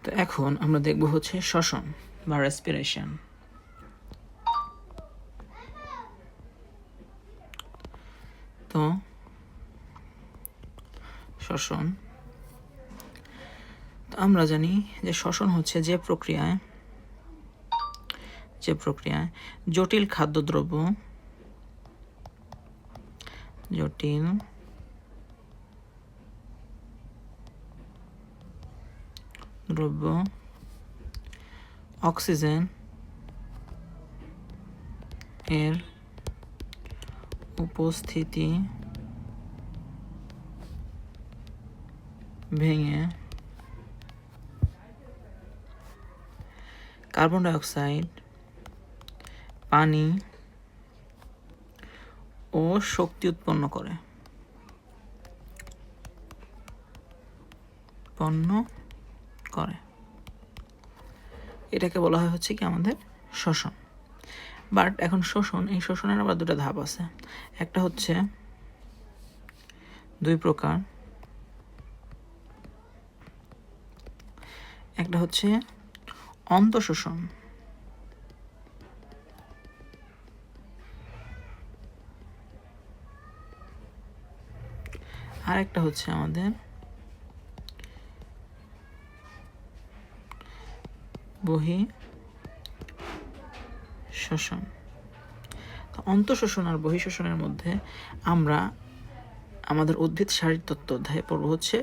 তো এখন আমরা দেখব হচ্ছে শ্বসন বা রেসপিরেশন। তো শ্বসন, তো আমরা জানি যে শ্বসন হচ্ছে যে প্রক্রিয়ায় জটিল খাদ্যদ্রব্য অক্সিজেন এর উপস্থিতি ভেঙে কার্বন ডাইঅক্সাইড, পানি ও শক্তি উৎপন্ন করে। এটাকে বলা হয় হচ্ছে কি আমাদের শ্বসন। বাট এখন এই শ্বসনের আবার দুটো ধাপ আছে। একটা হচ্ছে দুই প্রকার, একটা হচ্ছে অন্তঃশোষণ, আর একটা হচ্ছে আমাদের বহিঃশোষণ। অন্তঃশোষণ আর বহিঃশোষণের মধ্যে আমরা আমাদের উদ্ভিদ শারীরতত্ত্ব অধ্যায়ে পড়ব হচ্ছে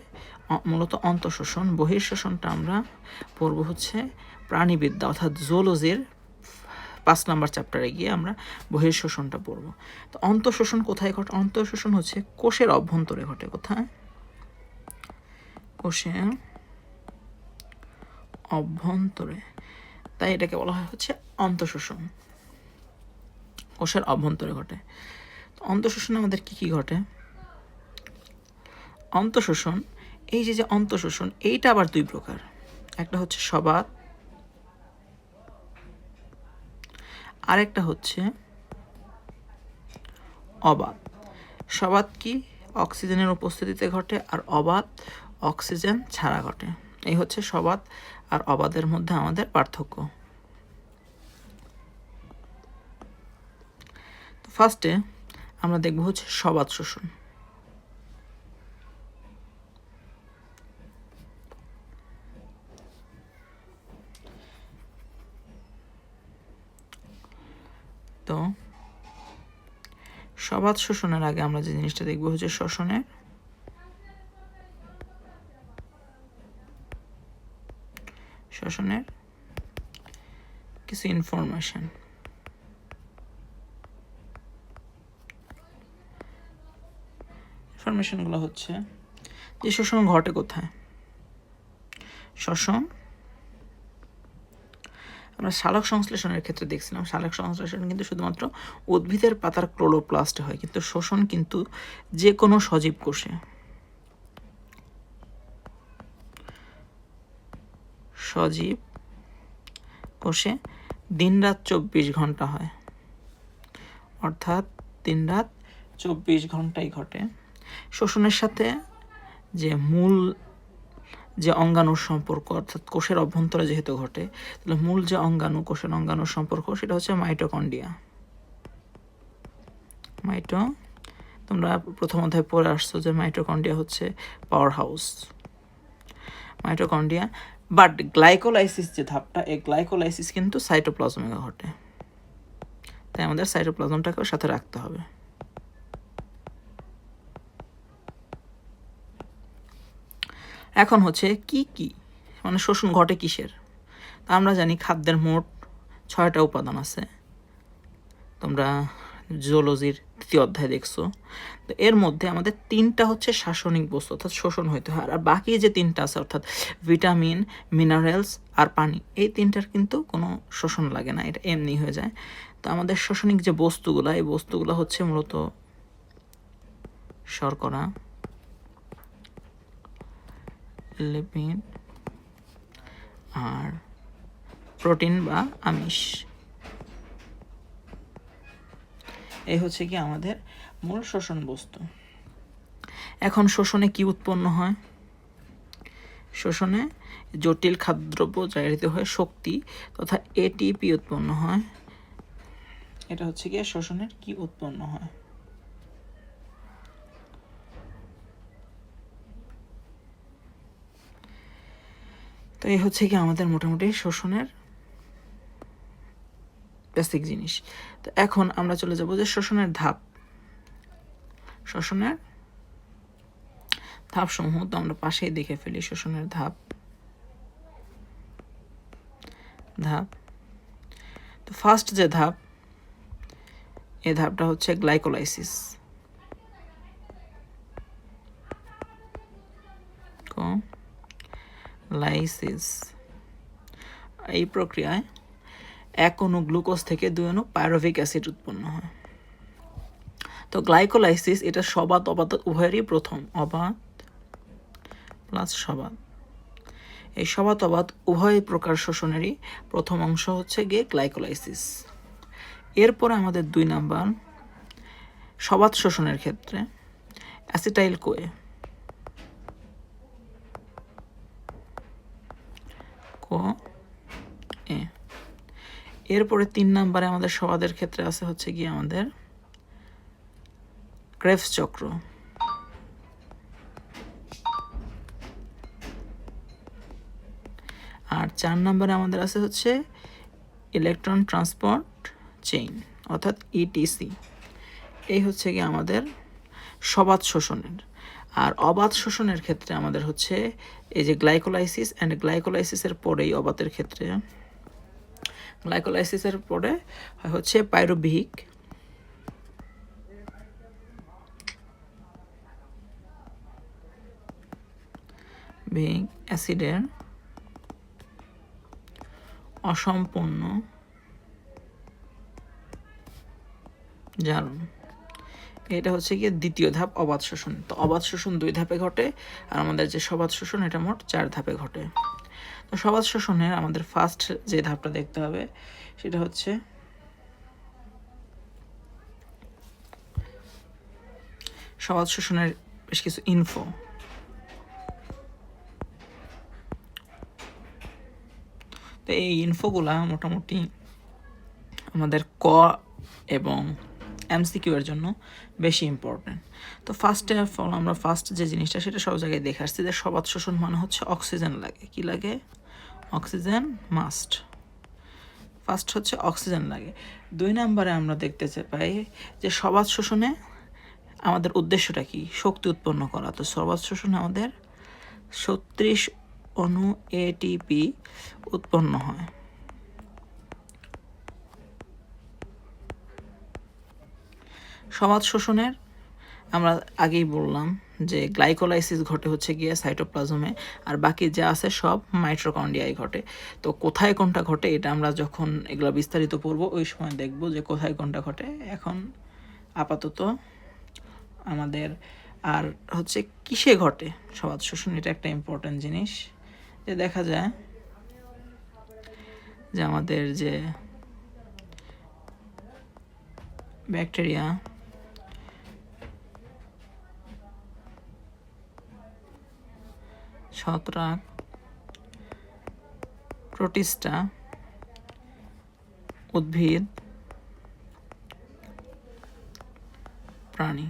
মূলত অন্তঃশোষণ। বহিঃশোষণটা আমরা পড়ব হচ্ছে প্রাণীবিদ্যা অর্থাৎ জুওলজির 5 নম্বর চ্যাপ্টারে গিয়ে আমরা বহিঃশোষণটা পড়ব। তো অন্তঃশোষণ কোথায় ঘটে? অন্তঃশোষণ হচ্ছে কোষের অভ্যন্তরে ঘটে। কোথায়? কোষের অভ্যন্তরে। তাই এটাকে বলা হয় হচ্ছে অন্তঃশোষণ, কোষের অভ্যন্তরে ঘটে। অন্তঃশোষণে আমাদের কি ঘটে? অন্তঃশোষণ, এই যে অন্তঃশোষণ, এইটা আবার দুই প্রকার। একটা হচ্ছে সবাত, আর একটা হচ্ছে অবাত। সবাত কি? অক্সিজেনের উপস্থিতিতে ঘটে, আর অবাত অক্সিজেন ছাড়া ঘটে। এই হচ্ছে সবাত আর অবাতের মধ্যে আমাদের পার্থক্য। ফার্স্টে আমরা দেখব হচ্ছে সবাত শোষণ। তো সবাত শোষণের আগে আমরা যে জিনিসটা দেখব হচ্ছে শ্বসনের কিছু ইনফরমেশনগুলো হচ্ছে যে শোষণ ঘটে কোথায়। শ্বসন আমরা সালোক সংশ্লেষণের ক্ষেত্রে দেখছিলাম, সালোক সংশ্লেষণ কিন্তু শুধুমাত্র উদ্ভিদের পাতার ক্লোরোপ্লাস্টে হয়, কিন্তু শোষণ কিন্তু যে কোনো সজীব কোষে দিনরাত 24 ঘন্টা হয়, অর্থাৎ দিনরাত 24 ঘন্টাই ঘটে। শোষণের সাথে যে মূল যে অঙ্গাণুর সম্পর্ক, অর্থাৎ কোষের অভ্যন্তরে যেহেতু ঘটে, তাহলে মূল যে অঙ্গাণু, কোষের অঙ্গাণুর সম্পর্ক, সেটা হচ্ছে মাইটোকন্ড্রিয়া। তোমরা প্রথম অধ্যায়ে পড়ে আসছো যে মাইটোকন্ড্রিয়া হচ্ছে power house. Mitochondria, but glycolysis যে ধাপটা, এই গ্লাইকোলাইসিস কিন্তু সাইটোপ্লাজমে ঘটে। তাই আমাদের সাইটোপ্লাজমটাকেও সাথে রাখতে হবে। এখন হচ্ছে কি মানে শোষণ ঘটে কিসের? তা আমরা জানি খাদ্যের মোট 6টা উপাদান আছে, তোমরা জুওলজির 3য় অধ্যায় দেখছো। তো এর মধ্যে আমাদের 3টা হচ্ছে শাসনিক বস্তু, অর্থাৎ শোষণ হইতে হয়, আর বাকি যে 3টা আছে অর্থাৎ ভিটামিন, মিনারেলস আর পানি, এই 3টার কিন্তু কোনো শোষণ লাগে না, এটা এমনি হয়ে যায়। তো আমাদের শোষণিক যে বস্তুগুলো, এই বস্তুগুলো হচ্ছে মূলত শর্করা, লিপিড আর প্রোটিন বা আমিষ। এই হচ্ছে কি আমাদের মূল শোষণ বস্তু। এখন শোষণে কি উৎপন্ন হয়? শোষণে জটিল খাদ্যদ্রব্য জারিত হয়ে শক্তি তথা এটিপি উৎপন্ন হয়। এটা হচ্ছে গিয়ে শোষণের কি উৎপন্ন হয়। তো এই হচ্ছে কি আমাদের মোটামুটি শোষণের বেসিক জিনিস। তো এখন আমরা চলে যাব যে শোষণের ধাপ। শোষণের ধাপ সমূহ তো আমরা পাশেই দেখে ফেলি। শোষণের ধাপ তো ফার্স্ট যে ধাপ, এই ধাপটা হচ্ছে গ্লাইকোলাইসিস। এই প্রক্রিয়ায় 1 অণু গ্লুকোজ থেকে 2 অণু পাইরুভিক অ্যাসিড উৎপন্ন হয়। তো গ্লাইকোলাইসিস এটা সবাত অবাত উভয়েরই প্রথম। অবাত প্লাস সবাত, এই সবাত অবাত উভয় প্রকার শোষণেরই প্রথম অংশ হচ্ছে গিয়ে গ্লাইকোলাইসিস। এরপরে আমাদের 2 নাম্বার সবাত শোষণের ক্ষেত্রে অ্যাসিটাইল কোয়ে এরপরে 3 নম্বরে আমাদের সবাদের ক্ষেত্রে আছে হচ্ছে গিয়ে আমাদের ক্রেবস চক্র। আর 4 নম্বরে আমাদের আছে হচ্ছে ইলেকট্রন ট্রান্সপোর্ট চেইন অর্থাৎ ইটিসি। এই হচ্ছে গিয়ে আমাদের সবাত শোষণের। আর অবাত শোষণের ক্ষেত্রে আমাদের হচ্ছে এই যে গ্লাইকোলাইসিস অ্যান্ড গ্লাইকোলাইসিসের পরেই অবাতের ক্ষেত্রে গ্লাইকোলাইসিসের পরে হচ্ছে পাইরুভিক অ্যাসিডের অসম্পূর্ণ জারণ। এটা হচ্ছে গিয়ে দ্বিতীয় ধাপ অবাত শোষণ। তো অবাত শোষণ 2 ধাপে ঘটে, আর আমাদের যে সবাত শোষণ এটা মোট 4 ধাপে ঘটে। তো সবাত শোষণের আমাদের ফার্স্ট যে ধাপটা দেখতে হবে সেটা হচ্ছে সবাত শোষণের বেশ কিছু ইনফো। তো এই ইনফোগুলা মোটামুটি আমাদের ক এবং এমসিকিউ এর জন্য বেশি ইম্পর্টেন্ট। তো ফার্স্টে আমরা ফার্স্ট যে জিনিসটা সেটা সব জায়গায় দেখে আসছি যে সবাত শোষণ মানে হচ্ছে অক্সিজেন লাগে। কি লাগে? Oxygen must. ফার্স্ট হচ্ছে অক্সিজেন লাগে। 2 নম্বরে আমরা দেখতে পাই যে সবাত শোষণে আমাদের উদ্দেশ্যটা কি? শক্তি উৎপন্ন করা। তো সবাত শোষণে আমাদের 36 অণু এটিপি উৎপন্ন হয়। সবাত শোষণের আমরা আগেই বললাম যে গ্লাইকোলাইসিস ঘটে হচ্ছে গিয়ে সাইটোপ্লাজমে, আর বাকি যা আছে সব মাইটোকন্ড্রিয়ায় ঘটে। তো কোথায় কোনটা ঘটে এটা আমরা যখন এগুলো বিস্তারিত পড়ব ওই সময় দেখব যে কোথায় কোনটা ঘটে। এখন আপাতত আমাদের আর হচ্ছে কিসে ঘটে সবাত শোষণ, এটা একটা ইম্পর্টেন্ট জিনিস। যে দেখা যায় যে আমাদের যে ব্যাকটেরিয়া ছত্রাক প্রোটিস্টা উদ্ভিদ প্রাণী।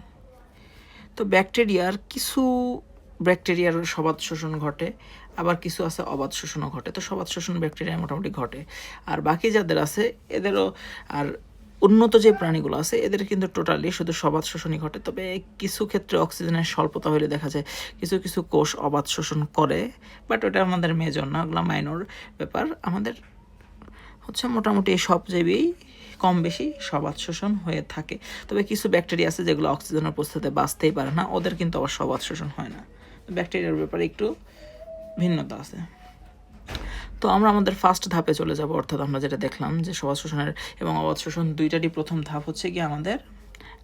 তো ব্যাকটেরিয়ার সবাত শোষণ ঘটে, আবার কিছু আছে অবাত শোষণও ঘটে। তো সবাত শোষণ ব্যাকটেরিয়া মোটামুটি ঘটে, আর বাকি যাদের আছে এদেরও, আর উন্নত যে প্রাণীগুলো আছে এদের কিন্তু টোটালি শুধু সবাত শোষণই ঘটে। তবে কিছু ক্ষেত্রে অক্সিজেনের স্বল্পতা হলে দেখা যায় কিছু কিছু কোষ অবাত শোষণ করে, বাট ওটা আমাদের মেজর না, ওগুলো মাইনর ব্যাপার। আমাদের হচ্ছে মোটামুটি সব জীবেই কম বেশি সবাত শোষণ হয়ে থাকে। তবে কিছু ব্যাকটেরিয়া আছে যেগুলো অক্সিজেনের উপস্থিতিতে বাঁচতেই পারে না, ওদের কিন্তু আবার সবাত শোষণ হয় না। ব্যাকটেরিয়ার ব্যাপারে একটু ভিন্নতা আছে। তো আমরা আমাদের ফার্স্ট ধাপে চলে যাব, অর্থাৎ আমরা যেটা দেখলাম যে সবাত শোষণের এবং অবাত শোষণ দুইটারই প্রথম ধাপ হচ্ছে কি আমাদের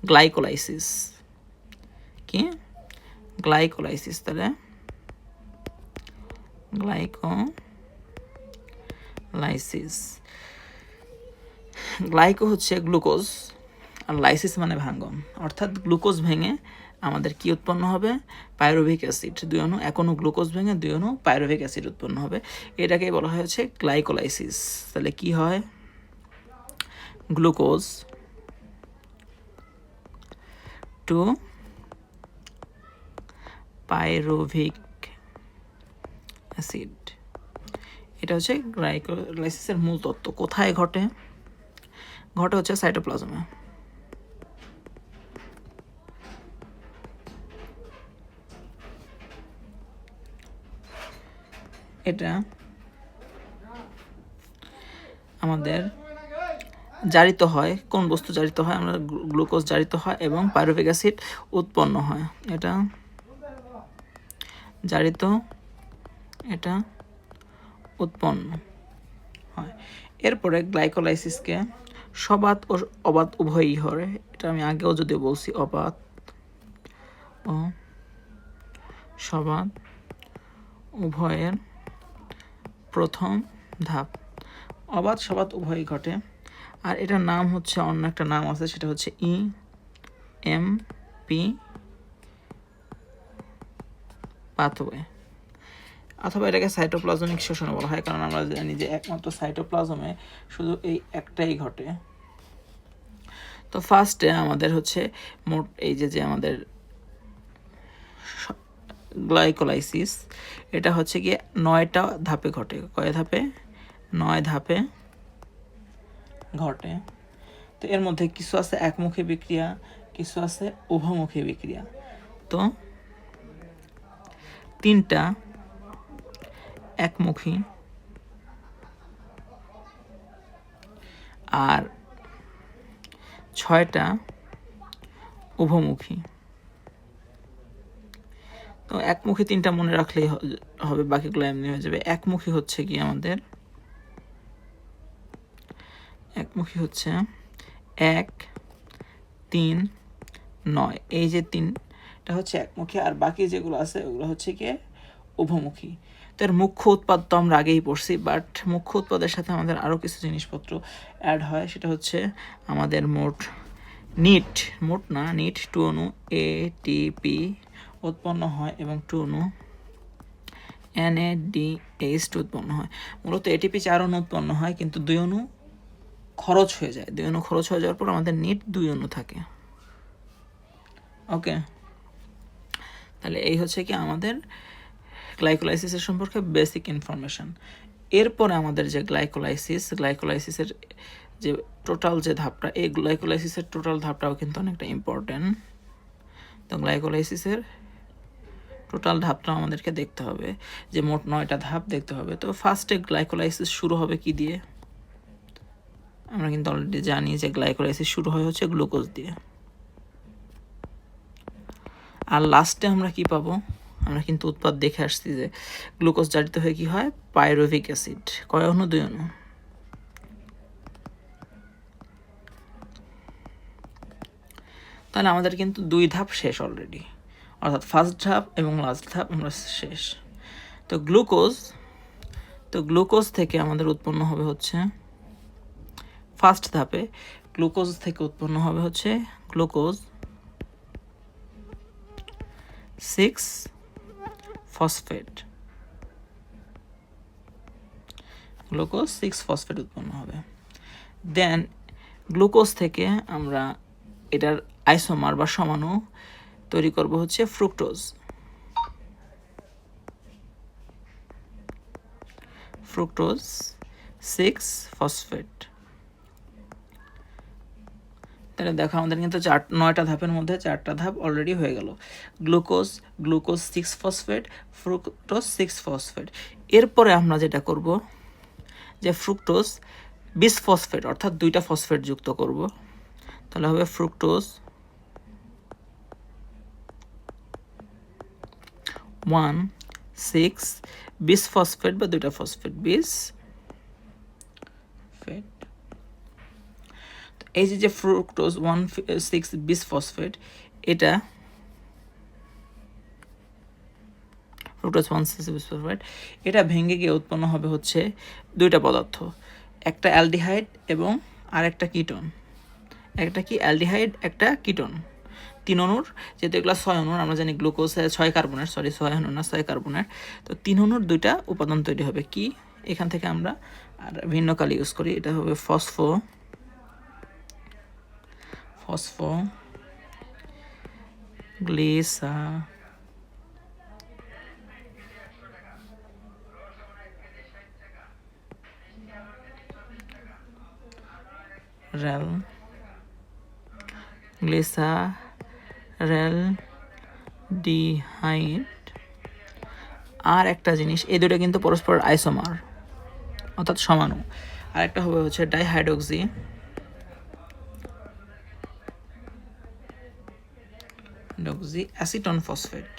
গ্লাইকোলাইসিস। কি? গ্লাইকোলাইসিস। তাহলে গ্লাইকোলাইসিস, গ্লাইকো হচ্ছে গ্লুকোজ আর লাইসিস মানে ভাঙ্গন, অর্থাৎ গ্লুকোজ ভেঙে আমাদের কি উৎপন্ন হবে? Pyruvic acid. 2 অণু, 1 অণু গ্লুকোজ ভেঙে 2 অণু পাইরুভিক অ্যাসিড উৎপন্ন হবে। এটাকেই বলা হয়েছে গ্লাইকোলাইসিস। তাহলে কি হয়? Glucose to pyruvic acid. এটা হচ্ছে গ্লাইকোলাইসিসের মূল তত্ত্ব। কোথায় ঘটে? ঘটে হচ্ছে সাইটোপ্লাজমে। এটা আমাদের জারিত হয়। কোন বস্তু জারিত হয়? আমরা গ্লুকোজ জারিত হয় এবং পাইরুভিক অ্যাসিড উৎপন্ন হয়। এটা জারিত, এটা উৎপন্ন হয়। এরপরে গ্লাইকোলাইসিসকে সবাত ও অবাত উভয়ই হয়। এটা আমি আগেও যদিও বলছি, অবাত ও সবাত উভয়ের প্রথম ধাপ। অবাত সবাত উভয়ই ঘটে। আর এটার নাম হচ্ছে, অন্য একটা নাম আছে, সেটা হচ্ছে EMP পাথওয়ে, অথবা এটাকে সাইটোপ্লাজমিক শোষণ বলা হয়, কারণ আমরা জানি যে একমাত্র সাইটোপ্লাজমে শুধু এই একটাই ঘটে। তো ফার্স্টে আমাদের হচ্ছে মোট এই যে আমাদের গ্লাইকোলাইসিস, এটা হচ্ছে গিয়ে 9টা ধাপে ঘটে। কয় ধাপে? 9 ধাপে ঘটে। তো এর মধ্যে কিছু আছে একমুখী বিক্রিয়া, কিছু আছে উভমুখী বিক্রিয়া। তো 3টা একমুখী আর 6টা উভমুখী। তো একমুখী 3টা মনে রাখলেই হবে, বাকিগুলো এমনি হয়ে যাবে। একমুখী হচ্ছে কি আমাদের, একমুখী হচ্ছে 1, 3, 9। এই যে 3টা হচ্ছে একমুখী, আর বাকি যেগুলো আছে ওগুলো হচ্ছে কি উভমুখী। তো এর মুখ্য উৎপাদ তো আমরা আগেই পড়ছি, বাট মুখ্য উৎপাদের সাথে আমাদের আরও কিছু জিনিসপত্র অ্যাড হয়। সেটা হচ্ছে আমাদের মোট 2 অণু ATP উৎপন্ন হয় এবং 2 অণু NADH2 উৎপন্ন হয়। মূলত ATP 4 অণু উৎপন্ন হয়, কিন্তু 2 অণু খরচ হয়ে যায়। 2 অণু খরচ হয়ে যাওয়ার পর আমাদের নিট 2 অণু থাকে। ওকে, তাহলে এই হচ্ছে কি আমাদের গ্লাইকোলাইসিসের সম্পর্কে বেসিক ইনফরমেশন। এরপরে আমাদের যে গ্লাইকোলাইসিসের যে টোটাল যে ধাপটা, এই গ্লাইকোলাইসিসের টোটাল ধাপটাও কিন্তু অনেকটা ইম্পর্টেন্ট। তো গ্লাইকোলাইসিসের টোটাল ধাপটাও আমাদেরকে দেখতে হবে, যে মোট 9টা ধাপ দেখতে হবে। তো ফার্স্টে গ্লাইকোলাইসিস শুরু হবে কি দিয়ে? আমরা কিন্তু অলরেডি জানি যে গ্লাইকোলাইসিস শুরু হয় হচ্ছে গ্লুকোজ দিয়ে। আর লাস্টে আমরা কি পাবো? আমরা কিন্তু উৎপাদ দেখে আসছি যে গ্লুকোজ জারিত হয়ে কি হয়? Pyruvic acid. কয় অণু? 2 অণু। তাহলে আমাদের কিন্তু 2 ধাপ শেষ অলরেডি, অর্থাৎ ফার্স্ট ধাপ এবং লাস্ট ধাপ আমরা শেষ। তো গ্লুকোজ থেকে আমাদের উৎপন্ন হবে হচ্ছে ফার্স্ট ধাপে, গ্লুকোজ থেকে উৎপন্ন হবে হচ্ছে গ্লুকোজ 6-ফসফেট। গ্লুকোজ 6-ফসফেট উৎপন্ন হবে। দেন গ্লুকোজ থেকে আমরা এটার আইসোমার বা সমাণু তৈরি করব হচ্ছে ফ্রুক্টোজ। ফ্রুক্টোজ 6-ফসফেট। তাহলে দেখো আমাদের কিন্তু 9টা ধাপের মধ্যে 4টা ধাপ অলরেডি হয়ে গেল। Glucose six phosphate, fructose six phosphate. এরপরে আমরা যেটা করব, যে ফ্রুক্টোজ বিসফসফেট, অর্থাৎ 2টা ফসফেট যুক্ত করব। তাহলে হবে ফ্রুক্টোজ 1,6 বিসফসফেট বা 2টা ফসফেট বিসফেট। এই যে ফ্রুক্টোজ 1,6 বিসফসফেট, এটা ফ্রুক্টোজ 1,6 বিসফসফেট, এটা ভেঙে গিয়ে উৎপন্ন হবে হচ্ছে 2টা পদার্থ, একটা অ্যালডিহাইড এবং আরেকটা কিটোন। একটা কি? অ্যালডিহাইড, একটা কিটোন। 3 অণুর, যেহেতু এগুলো 6 অণুর, আমরা জানি গ্লুকোজ 6 কার্বনের, 6 অণু না 6 কার্বনের, তো 3 অণুর 2টা উপাদান তৈরি হবে। কি এখান থেকে আমরা আর ভিন্ন কালি ইউজ করি, এটা হবে গ্লিসারেলডিহাইড। আর একটা জিনিস, এই দুটো কিন্তু পরস্পর আইসোমার, অর্থাৎ সমাণু। আর একটা হবে হচ্ছে ডাইহাইড্রোক্সি অ্যাসিটন ফসফেট।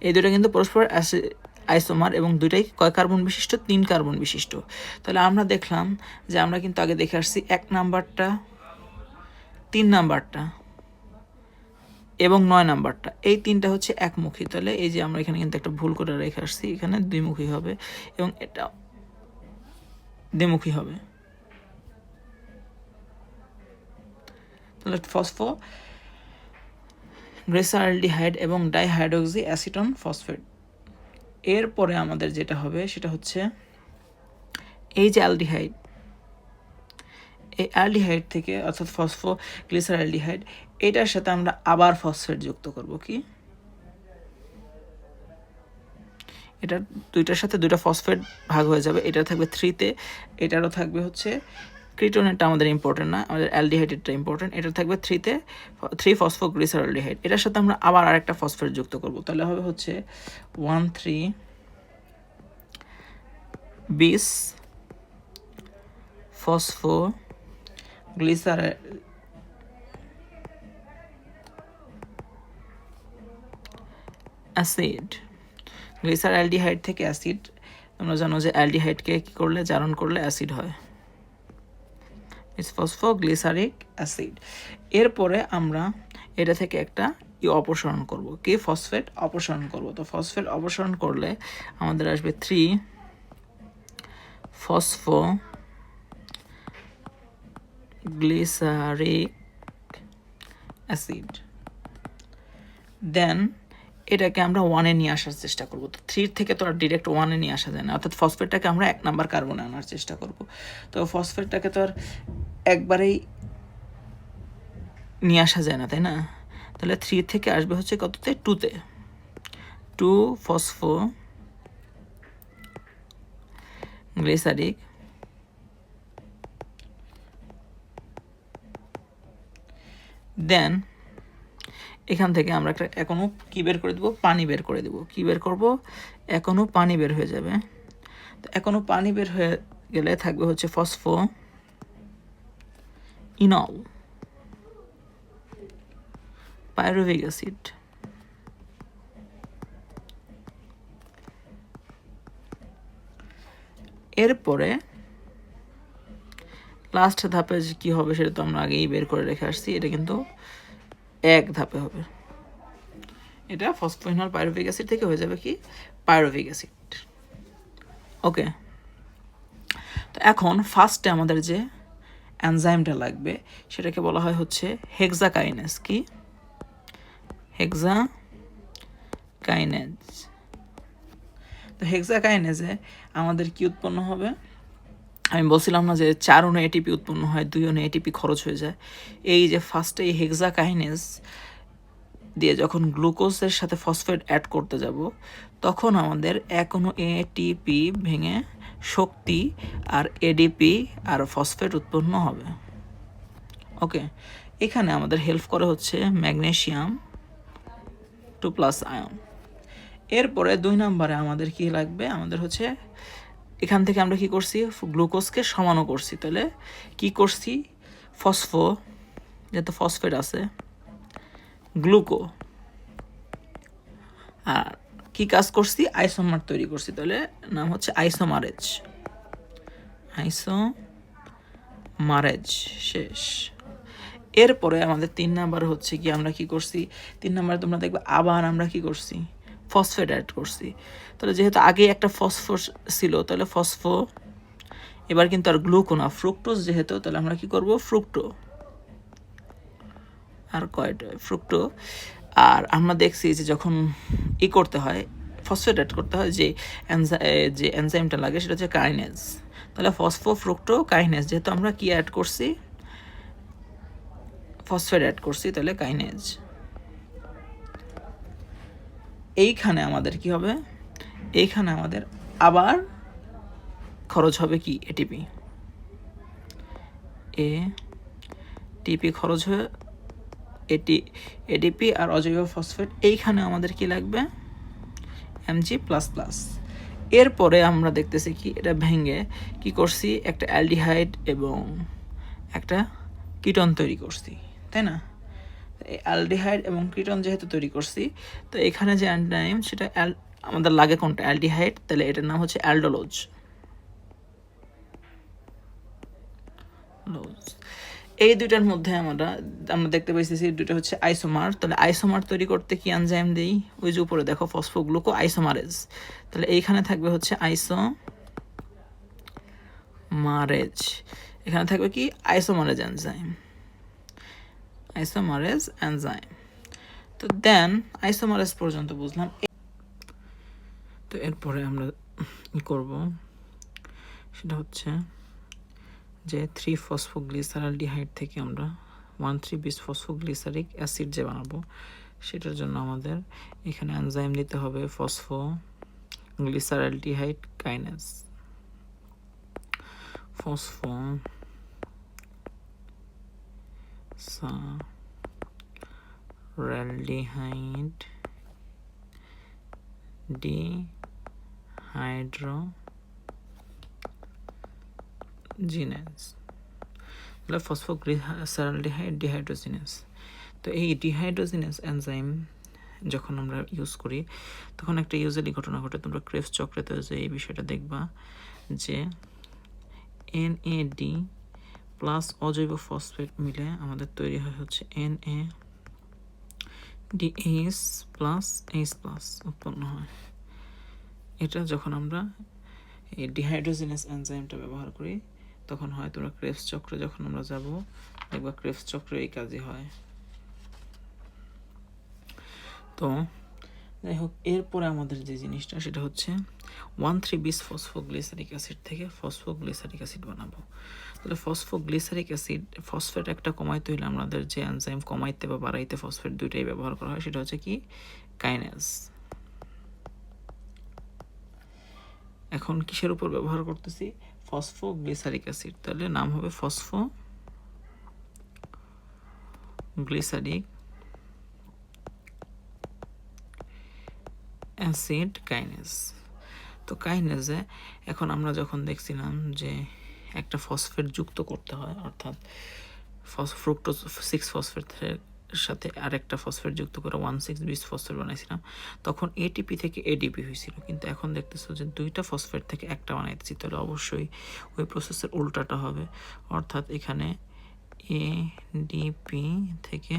এই দুটো কিন্তু পরস্পর আইসোমার এবং দুইটাই কয় কার্বন বিশিষ্ট? 3 কার্বন বিশিষ্ট। তাহলে আমরা দেখলাম যে আমরা কিন্তু আগে দেখে আসছি 1 নাম্বারটা, 3 নাম্বারটা এবং 9 নাম্বারটা, এই 3টা হচ্ছে একমুখী। তাহলে এই যে আমরা এখানে কিন্তু একটা ভুল করে রেখে আসছি, এখানে দ্বিমুখী হবে এবং এটা দ্বিমুখী হবে। তাহলে ফসফোগ্লিসারেলডিহাইড এবং ডাইহাইড্রোক্সি অ্যাসিটন ফসফেট। এরপরে আমাদের যেটা হবে সেটা হচ্ছে এই যে অ্যালডিহাইড, এই অ্যালডিহাইড থেকে অর্থাৎ ফসফোগ্লিসারেলডিহাইড, এটার সাথে আমরা আবার ফসফেট যুক্ত করব। কি এটা দুইটার সাথে 2টা ফসফেট ভাগ হয়ে যাবে, এটা থাকবে 3-তে, এটারও থাকবে হচ্ছে ক্রিটোনেটটা আমাদের ইম্পর্টেন্ট না, আমাদের অ্যালডিহাইডেরটা ইম্পর্টেন্ট, এটা থাকবে 3-তে 3 ফসফোগ্লিসারেলডিহাইড। এটার সাথে আমরা আবার আরেকটা ফসফেট যুক্ত করব, তাহলে হবে হচ্ছে 1,3-bis ফসফোগ্লিসারেল অ্যাসিড। গ্লিসারঅ্যালডিহাইড থেকে অ্যাসিড, তোমরা জানো যে অ্যালডিহাইডকে কি করলে, জারণ করলে অ্যাসিড হয়, ফসফোগ্লিসারিক অ্যাসিড। এরপরে আমরা এটা থেকে একটা অপসারণ করব, কি ফসফেট অপসারণ করব। তো ফসফেট অপসারণ করলে আমাদের আসবে 3 ফসফোগ্লিসারিক অ্যাসিড। দেন এটাকে আমরা 1-এ নিয়ে আসার চেষ্টা করব। তো 3 থেকে তো আর ডিরেক্ট 1-এ নিয়ে আসা যায় না, অর্থাৎ ফসফেটটাকে আমরা 1 নাম্বার কার্বনে আনার চেষ্টা করব। তো ফসফেটটাকে তো আর একবারেই নিয়ে আসা যায় না, তাই না? তাহলে 3 থেকে আসবে হচ্ছে কততে? 2-তে, 2 ফসফোগ্লিসারিক দেন এখান থেকে আমরা একটা এখনো কি বের করে দেবো? পানি বের করে দেবো। কি বের করব? এখনো পানি বের হয়ে যাবে। তো এখনো পানি বের হয়ে গেলে থাকবে হচ্ছে ফসফোইনল পাইরুভিক অ্যাসিড। এরপরে লাস্ট ধাপে কি হবে সেটা তো আমরা আগেই বের করে রেখে আসছি, এটা কিন্তু 1 ধাপে হবে। এটা ফসফোইনল পাইরুভিক অ্যাসিড থেকে হয়ে যাবে কি? Pyruvic acid. ওকে, তো এখন ফার্স্টে আমাদের যে এনজাইমটা লাগবে সেটাকে বলা হয় হচ্ছে হেক্সাকাইনেজ। কি? হেক্সাকাইনেজ। তো হেক্সাকাইনেজে আমাদের কি উৎপন্ন হবে? আমি বলছিলাম না যে 4 অণু এটিপি উৎপন্ন হয়, 2 অণু এটিপি খরচ হয়ে যায়। এই যে ফার্স্টে এই হেক্সাকাইনেজ দিয়ে যখন গ্লুকোজের সাথে ফসফেট অ্যাড করতে যাব, তখন আমাদের 1 অণু এটিপি ভেঙে শক্তি আর এডিপি আর ফসফেট উৎপন্ন হবে। ওকে, এখানে আমাদের হেল্প করে হচ্ছে ম্যাগনেসিয়াম 2+ আয়ন। এরপরে 2 নম্বরে আমাদের কি লাগবে? আমাদের হচ্ছে এখান থেকে আমরা কি করছি? গ্লুকোজকে সমানও করছি। তাহলে কি করছি? যেহেতু ফসফেট আছে, গ্লুকো, আর কি কাজ করছি? আইসোমার তৈরি করছি। তাহলে নাম হচ্ছে আইসোমারেজ। শেষ। এরপরে আমাদের 3 নাম্বার হচ্ছে কি, আমরা কি করছি? 3 নাম্বারে তোমরা দেখবে আবার আমরা কি করছি? ফসফেট অ্যাড করছি। তাহলে যেহেতু আগে একটা ফসফেট ছিল, তাহলে এবার কিন্তু আর গ্লুকো না, ফ্রুক্টোজ যেহেতু, তাহলে আমরা কি করব, ফ্রুক্টো। আর কয়টা ফ্রুক্টো। আর আমরা দেখছি যে যখন করতে হয়, ফসফেট অ্যাড করতে হয়, যে এনজাইমটা লাগে সেটা হচ্ছে কাইনেজ। তাহলে ফসফোফ্রুক্টো কাইনেজ, যেহেতু আমরা কি অ্যাড করছি, ফসফেট অ্যাড করছি, তাহলে কাইনেজ। এইখানে আমাদের কি হবে, এইখানে আমাদের আবার খরচ হবে কি, এটিপি। এটিপি খরচ হয়ে এটিপি আর অজৈব ফসফেট, এইখানে আমাদের কি লাগবে, Mg++। এরপরে আমরা দেখতেছি কি, এটা ভেঙে কি করছি, একটা অ্যালডিহাইড এবং একটা কিটন তৈরি করছি, তাই না? এই অ্যালডিহাইড এবং কিটন যেহেতু তৈরি করছি, তো এখানে যে এনজাইম সেটা আমাদের লাগে কোনটা, অ্যালডিহাইড, তাহলে এটার নাম হচ্ছে অ্যালডোলোজ। এই দুইটার মধ্যে আমরা দেখতে পাইছি দুটো হচ্ছে আইসোমার। তাহলে আইসোমার তৈরি করতে কি এনজাইম দেই, ওই যে উপরে দেখো, ফসফোগ্লুকো আইসোমারেজ। তাহলে এইখানে থাকবে হচ্ছে আইসোমারেজ, এখানে থাকবে কি, আইসোমারেজ এনজাইম, আইসোমারেজ এনজাইম। তো দেন আইসোমারেজ পর্যন্ত বুঝলাম। তো এরপরে আমরা কি করব, সেটা হচ্ছে যে 3-ফসফোগ্লিসারালডিহাইড থেকে আমরা 1,3-বিস-ফসফোগ্লিসারিক অ্যাসিড যে বানাবো, সেটার জন্য আমাদের এখানে এনজাইম দিতে হবে phosphoglyceraldehyde kinase, phosphoglyceraldehyde dehydrogenase, phosphoglyceraldehyde dehydrogenase. তো এই ডিহাইড্রোজিনেজ এনজাইম যখন আমরা ইউজ করি, তখন একটা ইউজুয়ালি ঘটনা ঘটে, তোমরা ক্রেবস চক্রেতে যে এই বিষয়টা দেখবা, যে NAD প্লাস অজৈব ফসফেট মিলে আমাদের তৈরি হয় হচ্ছে NADH প্লাস H প্লাস উৎপন্ন হয়। এটা যখন আমরা এই ডিহাইড্রোজিনেজ এনজাইমটা ব্যবহার করি, তখন হয়, তোমরা ক্রেবস চক্রে যখন আমরা যাব, দেখবা ক্রেবস চক্রে এই কাজই হয়। তো যাই হোক, এরপরে আমাদের যে জিনিসটা, সেটা হচ্ছে 1,3-বিস-ফসফোগ্লিসারিক অ্যাসিড থেকে ফসফোগ্লিসারিক অ্যাসিড বানাবো। তাহলে ফসফোগ্লিসারিক অ্যাসিড, ফসফেট একটা কমাইতে হইলে আমাদের যে এনজাইম কমাইতে বা বাড়াইতে ফসফেট দুইটাই ব্যবহার করা হয়, সেটা হচ্ছে কি, কাইনেজ। এখন কিসের উপর ব্যবহার করতেছি, ফসফোগ্লিসারিক অ্যাসিড, তাহলে নাম হবে ফসফোগ্লিসারিক অ্যাসিড কাইনেজ। তো কাইনেজে এখন আমরা যখন দেখছিলাম যে একটা ফসফেট যুক্ত করতে হয়, অর্থাৎ ফ্রুক্টোজ 6-ফসফেটের সাথে আরেকটা ফসফেট যুক্ত করে 1,6-বিস-ফসফেট বানাইছিলাম, তখন এটিপি থেকে এডিপি হয়েছিল। কিন্তু এখন দেখতেছো যে দুইটা ফসফেট থেকে একটা বানাইতেছি, তাহলে অবশ্যই ওই প্রসেসের উল্টাটা হবে, অর্থাৎ এখানে এডিপি থেকে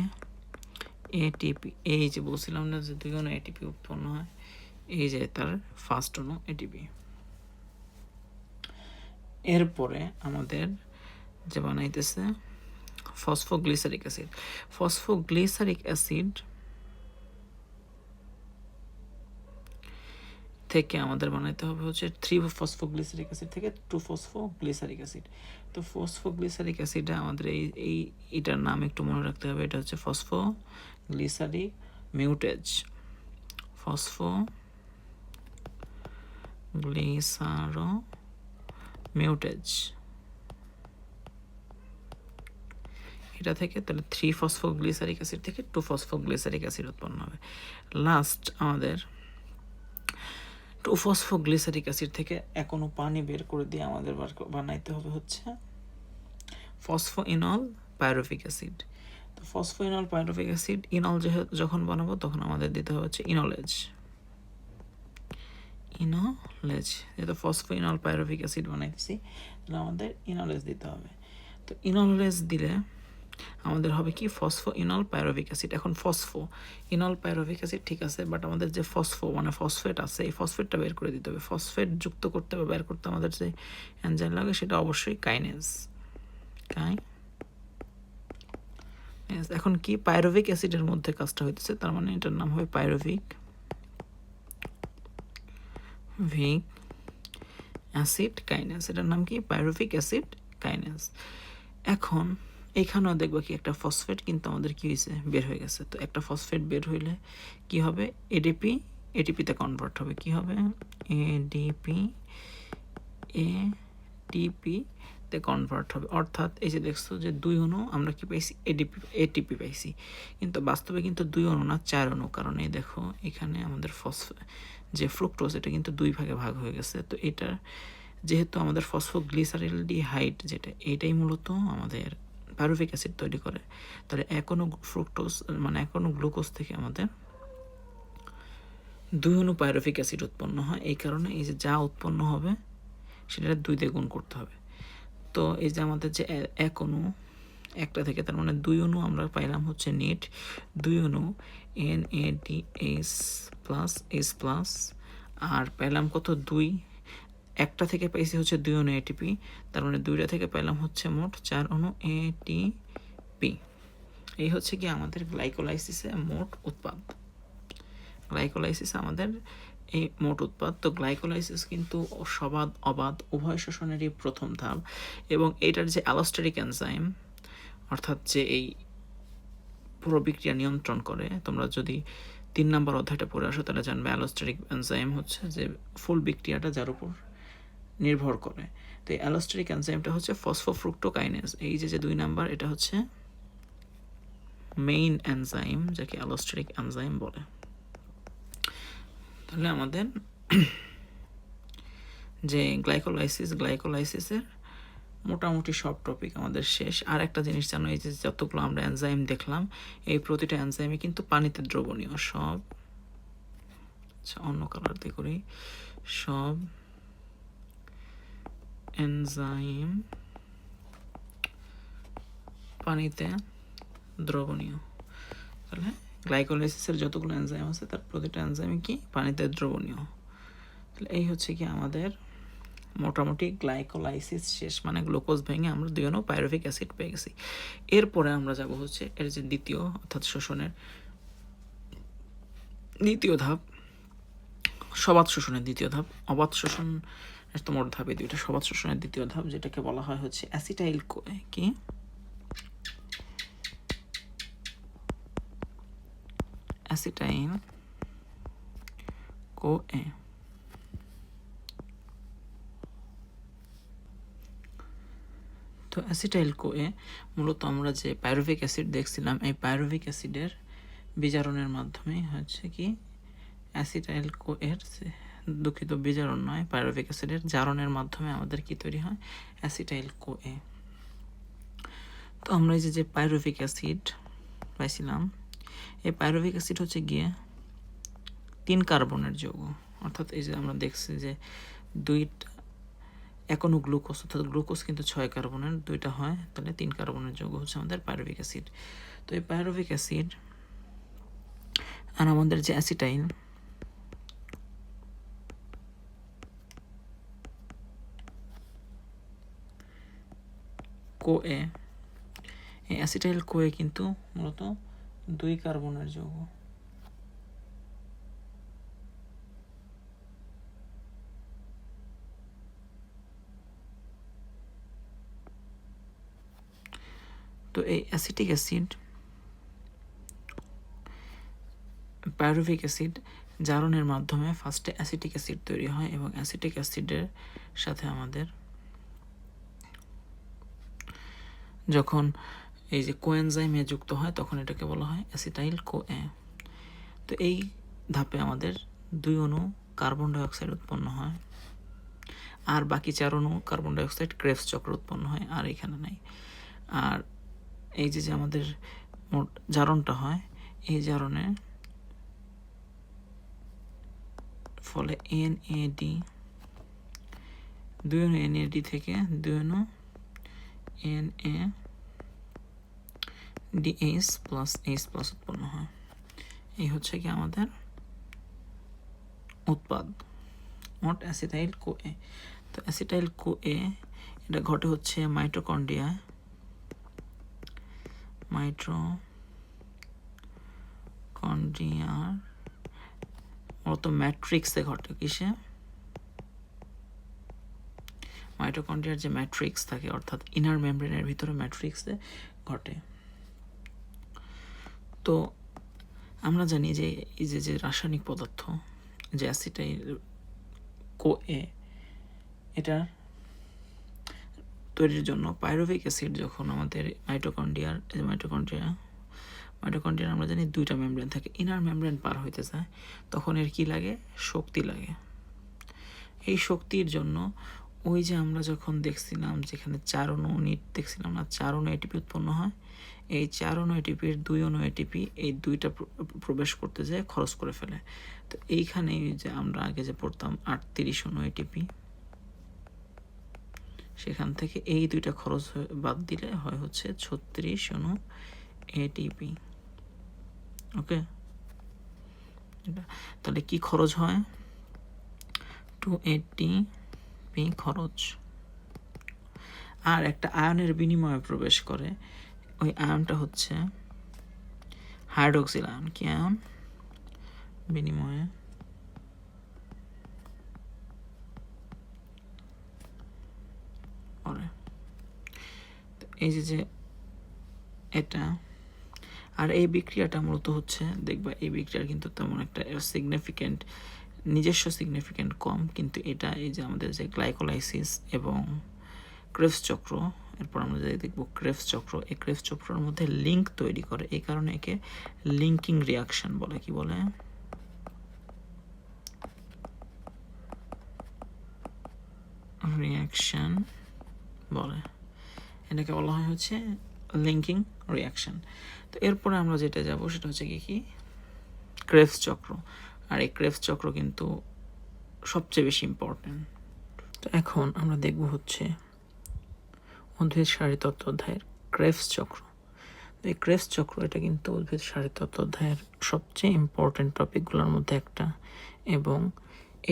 এটিপি, এই যে বলছিলাম না যে 2 অণু এটিপি উৎপন্ন হয়, এই যে তার ফার্স্ট অণু এটিপি। এরপরে আমাদের যে বানাইতেছে ফসফোগ্লিসারিক অ্যাসিড। ফসফোগ্লিসারিক অ্যাসিড থেকে আমাদের বানাইতে হবে হচ্ছে 3-ফসফোগ্লিসারিক অ্যাসিড থেকে 2-ফসফোগ্লিসারিক অ্যাসিড। তো ফসফোগ্লিসারিক অ্যাসিডটা আমাদের এইটার নাম একটু মনে রাখতে হবে, এটা হচ্ছে ফসফোগ্লিসারিক মিউটেজ, ফসফোগ্লিসারোমিউটেজ। এটা থেকে তাহলে 3-ফসফোগ্লিসারিক অ্যাসিড থেকে 2-ফসফোগ্লিসারিক অ্যাসিড উৎপন্ন হবে। লাস্ট আমাদের 2-ফসফোগ্লিসারিক অ্যাসিড থেকে এক অণু পানি বের করে দিয়ে আমাদের বানাইতে হবে হচ্ছে ফসফোইনল পাইরুভিক অ্যাসিড। তো ফসফোইনল পাইরুভিক অ্যাসিড, ইনল যখন বানাবো তখন আমাদের দিতে হবে হচ্ছে ইনোলেজ। যেহেতু ফসফোইনল পাইরুভিক অ্যাসিড বানাইতেছি, তাহলে আমাদের ইনোলেজ দিতে হবে। তো ইনোলেজ দিলে আমাদের হবে কি ফসফো ইনল পাইরুভিক অ্যাসিড। এখন ফসফো ইনল পাইরুভিক অ্যাসিড ঠিক আছে, বাট আমাদের যে ফসফো মানে ফসফেট আছে এই ফসফেটটা বের করে দিতে হবে। ফসফেট যুক্ত করতে হবে, বের করতে আমাদের যে এনজাইম লাগে সেটা অবশ্যই কাইনেজ। এখন কি পাইরুভিক অ্যাসিডের মধ্যে কাজটা হইতেছে, তার মানে এটার নাম হবে পাইরুভিক অ্যাসিড কাইনেজ। এটার নাম কি পাইরুভিক অ্যাসিড কাইনেজ। এখন এইখানেও দেখবো কি একটা ফসফেট কিন্তু আমাদের কি হয়েছে, বের হয়ে গেছে। তো একটা ফসফেট বের হইলে কি হবে, এডিপি এটিপিতে কনভার্ট হবে। কি হবে, এডিপি এটিপি তে কনভার্ট হবে। অর্থাৎ এই যে দেখছো যে 2 অণু আমরা কি পাইছি, এটিপি পাইছি, কিন্তু বাস্তবে কিন্তু 2 অণু না 4 অণু। কারণ এই দেখো এখানে আমাদের যে ফ্রুক্টোজ এটা কিন্তু 2 ভাগে ভাগ হয়ে গেছে। তো এটা যেহেতু আমাদের ফসফোগ্লিসারিলডিহাইড যেটা এটাই মূলত আমাদের পাইরুভিক অ্যাসিড তৈরি করে, তাহলে এক অণু ফ্রুক্টোজ মানে এক অণু গ্লুকোজ থেকে আমাদের 2 অণু পাইরুভিক অ্যাসিড উৎপন্ন হয়। এই কারণে এই যে যা উৎপন্ন হবে সেটা 2 দিয়ে গুণ করতে হবে। তো এই যে আমাদের যে এক অণু একটা থেকে, তার মানে 2 অণু আমরা পাইলাম হচ্ছে নেট 2 অণু NADH+H+, আর পেলাম কত 2, একটা থেকে পাইছি হচ্ছে 2 অণু এটিপি, তার মানে 2টা থেকে পেলাম হচ্ছে মোট 4 অণু এটিপি। এই হচ্ছে কি আমাদের গ্লাইকোলাইসিসে মোট উৎপাদ। গ্লাইকোলাইসিস আমাদের এই মোট উৎপাদ। তো গ্লাইকোলাইসিস কিন্তু সবাদ অবাদ উভয় শ্বসনেরই প্রথম ধাপ, এবং এটার যে অ্যালোস্টেরিক এনজাইম অর্থাৎ যে এই পুরো বিক্রিয়া নিয়ন্ত্রণ করে, তোমরা যদি 3 নম্বর অধ্যায়টা পড়ে আসো তাহলে জানবে অ্যালোস্টেরিক এনজাইম হচ্ছে যে ফুল বিক্রিয়াটা যার উপর নির্ভর করে। তো এই অ্যালোস্টেরিক এনজাইমটা হচ্ছে ফসফোফ্রুক্টোকাইনেজ। এই যে 2 নাম্বার এটা হচ্ছে মেইন এনজাইম যাকে অ্যালোস্টেরিক এনজাইম বলে। তাহলে আমাদের যে গ্লাইকোলাইসিসের মোটামুটি সব টপিক আমাদের শেষ। আর একটা জিনিস জানো, এই যে যতগুলো আমরা এনজাইম দেখলাম এই প্রতিটা এনজাইমই কিন্তু পানিতে দ্রবণীয়। সব, আচ্ছা অন্য কালার দিয়ে করি, সব এনজাইম পানিতে দ্রবণীয়। তাহলে গ্লাইকোলাইসিসের যতগুলো এনজাইম আছে তার প্রতিটা এনজাইমই কি পানিতে দ্রবণীয়। তাহলে এই হচ্ছে কি আমাদের মোটামুটি গ্লাইকোলাইসিস শেষ, মানে গ্লুকোজ ভেঙে আমরা 2 অণু পাইরুভিক অ্যাসিড পেয়ে গেছি। এরপরে আমরা যাব হচ্ছে এর যে দ্বিতীয় অর্থাৎ শোষণের দ্বিতীয় ধাপ, সবাত শোষণের দ্বিতীয় ধাপ। অবাত শোষণ মোট ধাপে 2টা, সবাত শোষণের দ্বিতীয় ধাপ যেটাকে বলা হয় হচ্ছে অ্যাসিটাইল কোয়ে। কি অ্যাসিটাইল কোয়ে। তো অ্যাসিটাইল কোয়ে মূলত আমরা যে পাইরুভিক অ্যাসিড দেখছিলাম এই পাইরুভিক অ্যাসিডের বিজারণের মাধ্যমে হচ্ছে কি অ্যাসিটাইল কোয়ের, দুঃখিত বিজারণ নয়, পাইরুভিক অ্যাসিডের জারণের মাধ্যমে আমাদের কি তৈরি হয়, অ্যাসিটাইল কোয়ে। তো আমরা এই যে পাইরুভিক অ্যাসিড পাইছিলাম, এই পাইরুভিক অ্যাসিড হচ্ছে গিয়ে 3 কার্বনের যৌগ। অর্থাৎ এই যে আমরা দেখছি যে 2টা এক অণু গ্লুকোজ, অর্থাৎ গ্লুকোজ কিন্তু 6 কার্বনের, 2টা হয়, তাহলে 3 কার্বনের যৌগ হচ্ছে আমাদের পাইরুভিক অ্যাসিড। তো এই পাইরুভিক অ্যাসিড আর আমাদের যে অ্যাসিটাইল কোয়ে, এই অ্যাসিটাইল কোয়ে কিন্তু মূলত 2 কার্বনের যৌগ। তো এই অ্যাসিটিক অ্যাসিড পাইরুভিক অ্যাসিড জারণের মাধ্যমে ফার্স্টে অ্যাসিটিক অ্যাসিড তৈরি হয়, এবং অ্যাসিটিক অ্যাসিডের সাথে আমাদের যখন এই যে কোএনজাইমে যুক্ত হয় তখন এটাকে বলা হয় অ্যাসিটাইল কোয়ে। তো এই ধাপে আমাদের 2 অণু কার্বন ডাইঅক্সাইড উৎপন্ন হয়, আর বাকি 4 অণু কার্বন ডাইঅক্সাইড ক্রেবস চক্র উৎপন্ন হয়, আর এখানে নাই। আর এই যে আমাদের মোট জারণটা হয়, এই জারণে ফলে এনএডি 2 অণু NAD থেকে 2 অণু NA DH plus H plus উৎপন্ন হয়। এই হচ্ছে কি আমাদের উৎপাদ, মোট অ্যাসিটাইল কোএ। তো অ্যাসিটাইল কোএ এটা ঘটে হচ্ছে মাইটোকন্ড্রিয়ায়, মাইটোকন্ড্রিয়ার মূলত ম্যাট্রিক্সে ঘটে। কিসে? মাইটোকন্ড্রিয়ার যে ম্যাট্রিক্স থাকে, অর্থাৎ ইনার মেমব্রেনের ভিতরে ম্যাট্রিক্সে ঘটে। তো আমরা জানি যে এই যে রাসায়নিক পদার্থ যে অ্যাসিটাইল কোএ, এটা তৈরির জন্য পাইরুভিক অ্যাসিড যখন আমাদের মাইটোকন্ড্রিয়ার আমরা জানি দুইটা মেমব্রেন থাকে, ইনার মেমব্রেন পার হইতে যায়, তখন এর কি লাগে? শক্তি লাগে। এই শক্তির জন্য ওই যে আমরা যখন দেখছিলাম যেখানে 4 অণু দেখছিলাম না, 4 অণু এটিপি উৎপন্ন হয়, এই 4 অণু এটিপির 2 অণু এটিপি এই দুইটা প্রবেশ করতে যায় খরচ করে ফেলে। তো এইখানে যে আমরা আগে যে পড়তাম 38 অণু এটিপি, সেখান থেকে এই দুইটা খরচ বাদ দিলে হয় হচ্ছে 36 অণু এটিপি। ওকে, তাহলে কি খরচ হয়? 280 খরচ। আর একটা আয়নের বিনিময়ে প্রবেশ করে, ওই আয়নটা হচ্ছে হাইড্রোক্সিল আয়ন। কি আয়ন? বিনিময়ে করে। এই যে এটা, আর এই বিক্রিয়াটা মূলত হচ্ছে, দেখবা এই বিক্রিয়ার কিন্তু তেমন একটা সিগনিফিকেন্ট, নিজস্ব সিগনিফিকেন্ট কম, কিন্তু এটা এই যে আমাদের যে গ্লাইকোলাইসিস এবং ক্রেবস চক্র, এরপর আমরা যদি দেখবো ক্রেবস চক্র, এই ক্রেবস চক্রের মধ্যে লিঙ্ক তৈরি করে, এই কারণে একে লিঙ্কিং রিয়াকশন বলে। কি বলে? রিয়াকশন বলে। এটাকে বলা হয় হচ্ছে লিঙ্কিং রিয়াকশন। তো এরপরে আমরা যেটা যাব সেটা হচ্ছে কি ক্রেবস চক্র। আর এই ক্রেবস চক্র কিন্তু সবচেয়ে বেশি ইম্পর্টেন্ট। তো এখন আমরা দেখব হচ্ছে উদ্ভিদ সারিতত্ত্ব অধ্যায়ের ক্রেবস চক্র। তো এই ক্রেবস চক্র এটা কিন্তু উদ্ভিদ সারিতত্ত্ব অধ্যায়ের সবচেয়ে ইম্পর্টেন্ট টপিকগুলোর মধ্যে একটা, এবং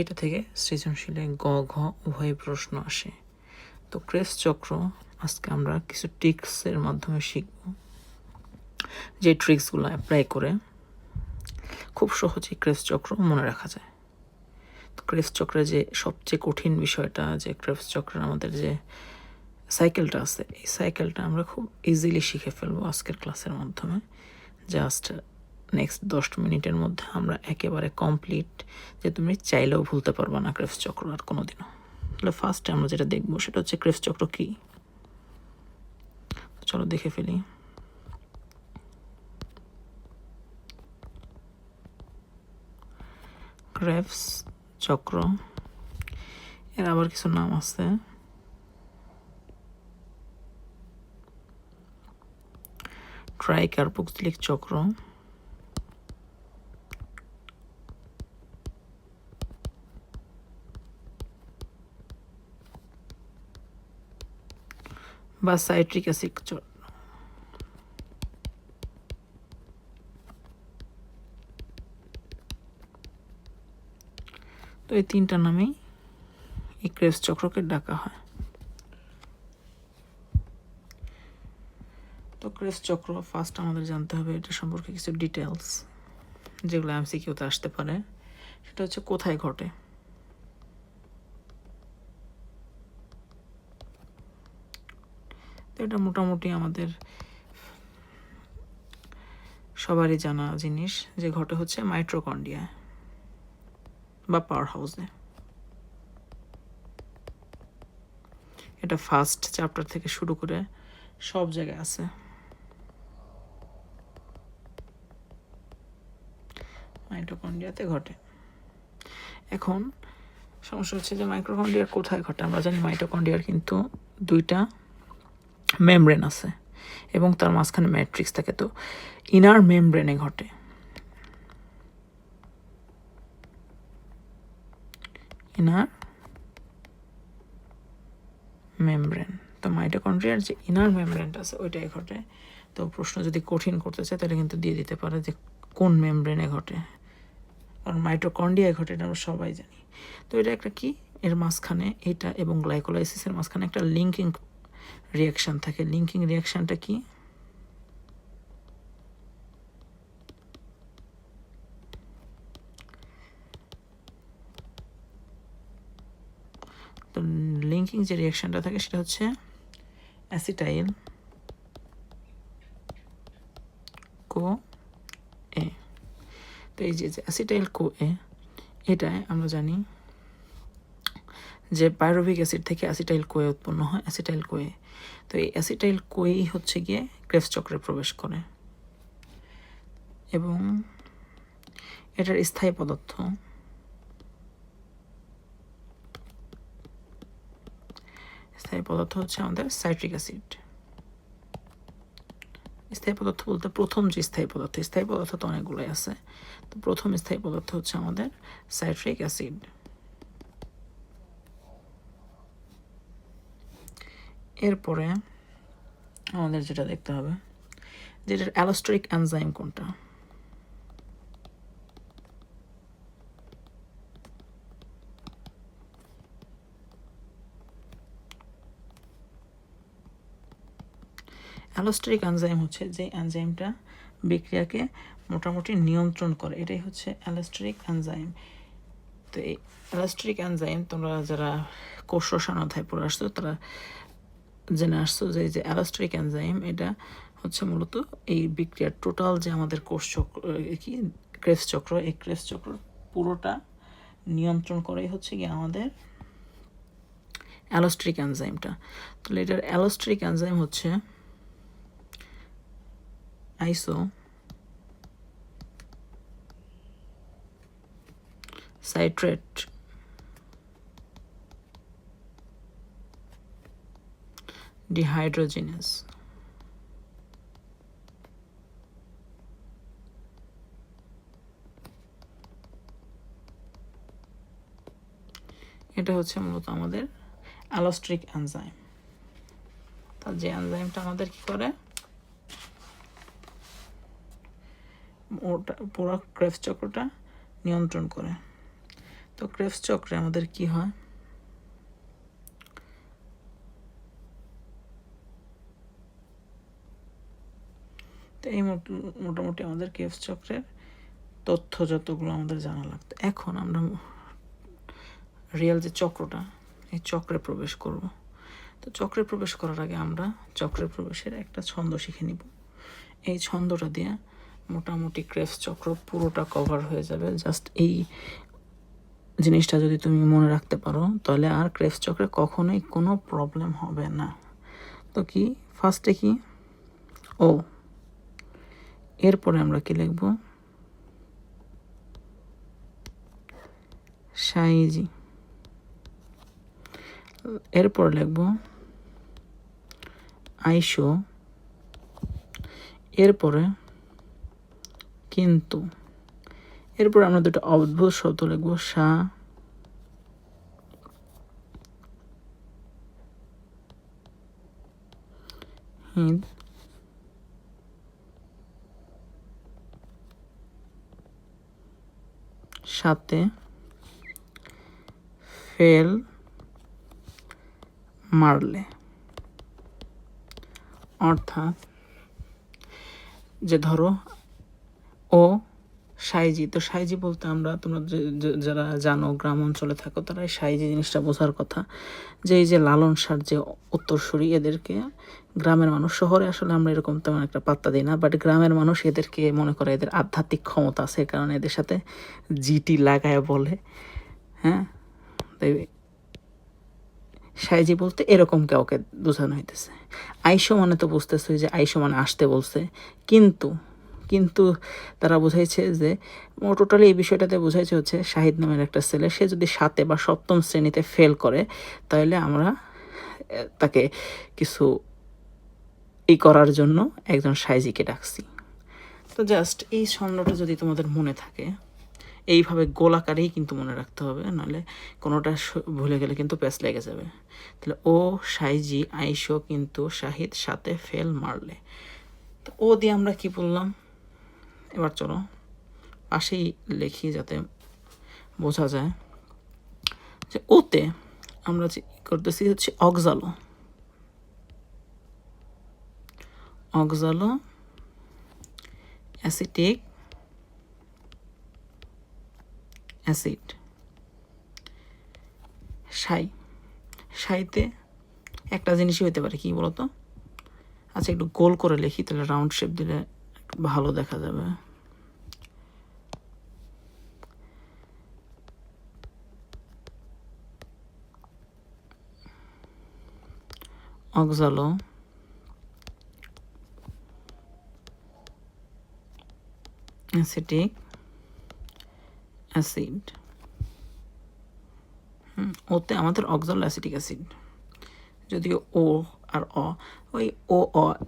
এটা থেকে সৃজনশীলে গ ঘ উভয় প্রশ্ন আসে। তো ক্রেবস চক্র আজকে আমরা কিছু ট্রিক্সের মাধ্যমে শিখব, যে ট্রিক্সগুলো অ্যাপ্লাই করে খুব সহজেই ক্রেবস চক্র মনে রাখা যায়। তো ক্রেবস চক্রের যে সবচেয়ে কঠিন বিষয়টা, যে ক্রেবস চক্রের আমাদের যে সাইকেলটা আছে, এই সাইকেলটা আমরা খুব ইজিলি শিখে ফেলবো আজকের ক্লাসের মাধ্যমে। জাস্ট নেক্সট 10 মিনিটের মধ্যে আমরা একেবারে কমপ্লিট, যে তুমি চাইলেও ভুলতে পারবা না ক্রেবস চক্র আর কোনোদিনও। তাহলে ফার্স্টে আমরা যেটা দেখবো সেটা হচ্ছে ক্রেবস চক্র কি। চলো দেখে ফেলি। ক্রেবস চক্র এর আবার কিছু নাম আছে। ট্রাইকার্বক্সিলিক চক্র, বা সাইট্রিক অ্যাসিড চক্র। তো এই তিনটা নামেই এই ক্রেবস চক্রকে ডাকা হয়। তো ক্রেবস চক্র ফার্স্ট আমাদের জানতে হবে এটা সম্পর্কে কিছু ডিটেলস, যেগুলো এমসিকিউতে আসতে পারে। সেটা হচ্ছে কোথায় ঘটে। তো এটা মোটামুটি আমাদের সবারই জানা জিনিস, যে ঘটে হচ্ছে মাইটোকন্ড্রিয়া বা পাওয়ার হাউসে। এটা ফার্স্ট চ্যাপ্টার থেকে শুরু করে সব জায়গায় আছে। মাইটোকন্ড্রিয়াতে ঘটে। এখন সমস্যা হচ্ছে যে মাইটোকন্ড্রিয়া কোথায় ঘটে। আমরা জানি মাইটোকন্ড্রিয়ার কিন্তু দুইটা মেমব্রেন আছে এবং তার মাঝখানে ম্যাট্রিক্স থাকে। তো ইনার মেমব্রেনে ঘটে। ইনার মেমব্রেন, তো মাইটোকন্ড্রিয়ার যে ইনার মেমব্রেনটা আছে ওইটাই ঘটে। তো প্রশ্ন যদি কঠিন করতে চায় তাহলে কিন্তু দিয়ে দিতে পারে যে কোন মেমব্রেনে ঘটে, কারণ মাইটোকন্ড্রিয়ায় ঘটে এটা আমরা সবাই জানি। তো এটা একটা কি, এর মাঝখানে এটা এবং গ্লাইকোলাইসিসের মাঝখানে একটা লিঙ্কিং রিয়াকশান থাকে। লিঙ্কিং রিয়াকশানটা কি, তো লিঙ্কিং যে রিয়াকশানটা থাকে সেটা হচ্ছে অ্যাসিটাইল কো এ। তো এই যে অ্যাসিটাইল কো এ, এটাই আমরা জানি যে পাইরুভিক অ্যাসিড থেকে অ্যাসিটাইল কোয়ে উৎপন্ন হয়, অ্যাসিটাইল কোয়ে। তো এই অ্যাসিটাইল কোয়েই হচ্ছে গিয়ে ক্রেবস চক্রে প্রবেশ করে এবং এটার স্থায়ী পদার্থ হচ্ছে আমাদের সাইট্রিক অ্যাসিড। স্থায়ী পদার্থ বলতে প্রথম যে স্থায়ী পদার্থ তো অনেকগুলোই আছে, তো প্রথম স্থায়ী পদার্থ হচ্ছে আমাদের সাইট্রিক অ্যাসিড। এরপরে আমাদের যেটা দেখতে হবে যে এটার অ্যালোস্টেরিক এনজাইম কোনটা। অ্যালোস্টেরিক এনজাইম হচ্ছে যে এনজাইমটা বিক্রিয়াকে মোটামুটি নিয়ন্ত্রণ করে, এটাই হচ্ছে অ্যালোস্টেরিক এনজাইম। তো এই অ্যালোস্টেরিক এনজাইম তোমরা যারা কোষ রসায়ন অধ্যায় পড়ে আসছো তারা জেনে আসছো যে এই যে অ্যালোস্টেরিক এনজাইম এটা হচ্ছে মূলত এই বিক্রিয়ার টোটাল যে আমাদের কোষ চক্র কি ক্রেবস চক্র, এই ক্রেবস চক্র পুরোটা নিয়ন্ত্রণ করেই হচ্ছে কি আমাদের অ্যালোস্টেরিক এনজাইমটা। তাহলে এটার অ্যালোস্টেরিক এনজাইম হচ্ছে আইসো সাইট্রেট ডিহাইড্রোজিনাস। এটা হচ্ছে মূলত আমাদের অ্যালোস্টেরিক এনজাইম। তার যে এনজাইমটা আমাদের কি করে ওটা পুরো ক্রেবস চক্রটা নিয়ন্ত্রণ করে। তো ক্রেবস চক্রে আমাদের কি হয়, তো এই মোটামুটি আমাদের ক্রেবস চক্রের তথ্য যতগুলো আমাদের জানা লাগতো। এখন আমরা রিয়েল যে চক্রটা, এই চক্রে প্রবেশ করব। তো চক্রে প্রবেশ করার আগে আমরা চক্রে প্রবেশের একটা ছন্দ শিখে নিব। এই ছন্দটা দিয়ে মোটামুটি ক্রেবস চক্র পুরোটা কভার হয়ে যাবে। জাস্ট এই জিনিসটা যদি তুমি মনে রাখতে পারো তাহলে আর ক্রেবস চক্রে কখনোই কোনো প্রবলেম হবে না। তো কি ফার্স্টে কি ও, এরপরে আমরা কি লিখব সাইজি, এরপরে লিখব আইসো, এরপরে কিন্তু, এরপর আমরা দুটো অদ্ভুত শব্দ লিখব সা হিদ, সাথে ফেল মারলে। অর্থাৎ যে ধরো ও সাইজি, তো সাইজি বলতে আমরা তোমরা যারা জানো গ্রাম অঞ্চলে থাকো তারা এই সাইজি জিনিসটা বোঝার কথা, যে এই যে লালন সার যে উত্তরসূরি এদেরকে গ্রামের মানুষ, শহরে আসলে আমরা এরকম তেমন একটা পাত্তা দিই না, বাট গ্রামের মানুষ এদেরকে মনে করে এদের আধ্যাত্মিক ক্ষমতা আছে, কারণ এদের সাথে জিটি লাগায় বলে। হ্যাঁ, তাই সাইজি বলতে এরকম কাউকে বোঝানো হইতেছে। আইসো মানে তো বুঝতেছে যে আইসো মানে আসতে বলছে, কিন্তু কিন্তু তারা বোঝাইছে যে টোটালি এই বিষয়টাতে বোঝাইছে হচ্ছে শাহিদ নামের একটা ছেলে, সে যদি 7 বা 7ম শ্রেণীতে ফেল করে তাহলে আমরা তাকে কিছু করার জন্য একজন সাইজিকে ডাকছি। তো জাস্ট এই ছন্দটা যদি তোমাদের মনে থাকে এইভাবে গোলাকারেই কিন্তু মনে রাখতে হবে, নাহলে কোনোটা ভুলে গেলে কিন্তু প্যাচ লেগে যাবে। তাহলে ও সাইজি আইসো কিন্তু শাহিদ সাথে ফেল মারলে। তো ও দিয়ে আমরা কি বললাম, এবার চলো পাশেই লিখি যাতে বোঝা যায় যে ওতে আমরা যে করতেছি হচ্ছে অক্সালো অ্যাসিটিক অ্যাসিড। সাইতে একটা জিনিসই হইতে পারে, কি বলতো? আচ্ছা একটু গোল করে লিখি, তাহলে রাউন্ড শেপ দিলে ভালো দেখা যাবে। অক্সালো অ্যাসিটিক অ্যাসিড। ওতে আমাদের অক্সালো অ্যাসিটিক অ্যাসিড, যদিও ও আর ওই অ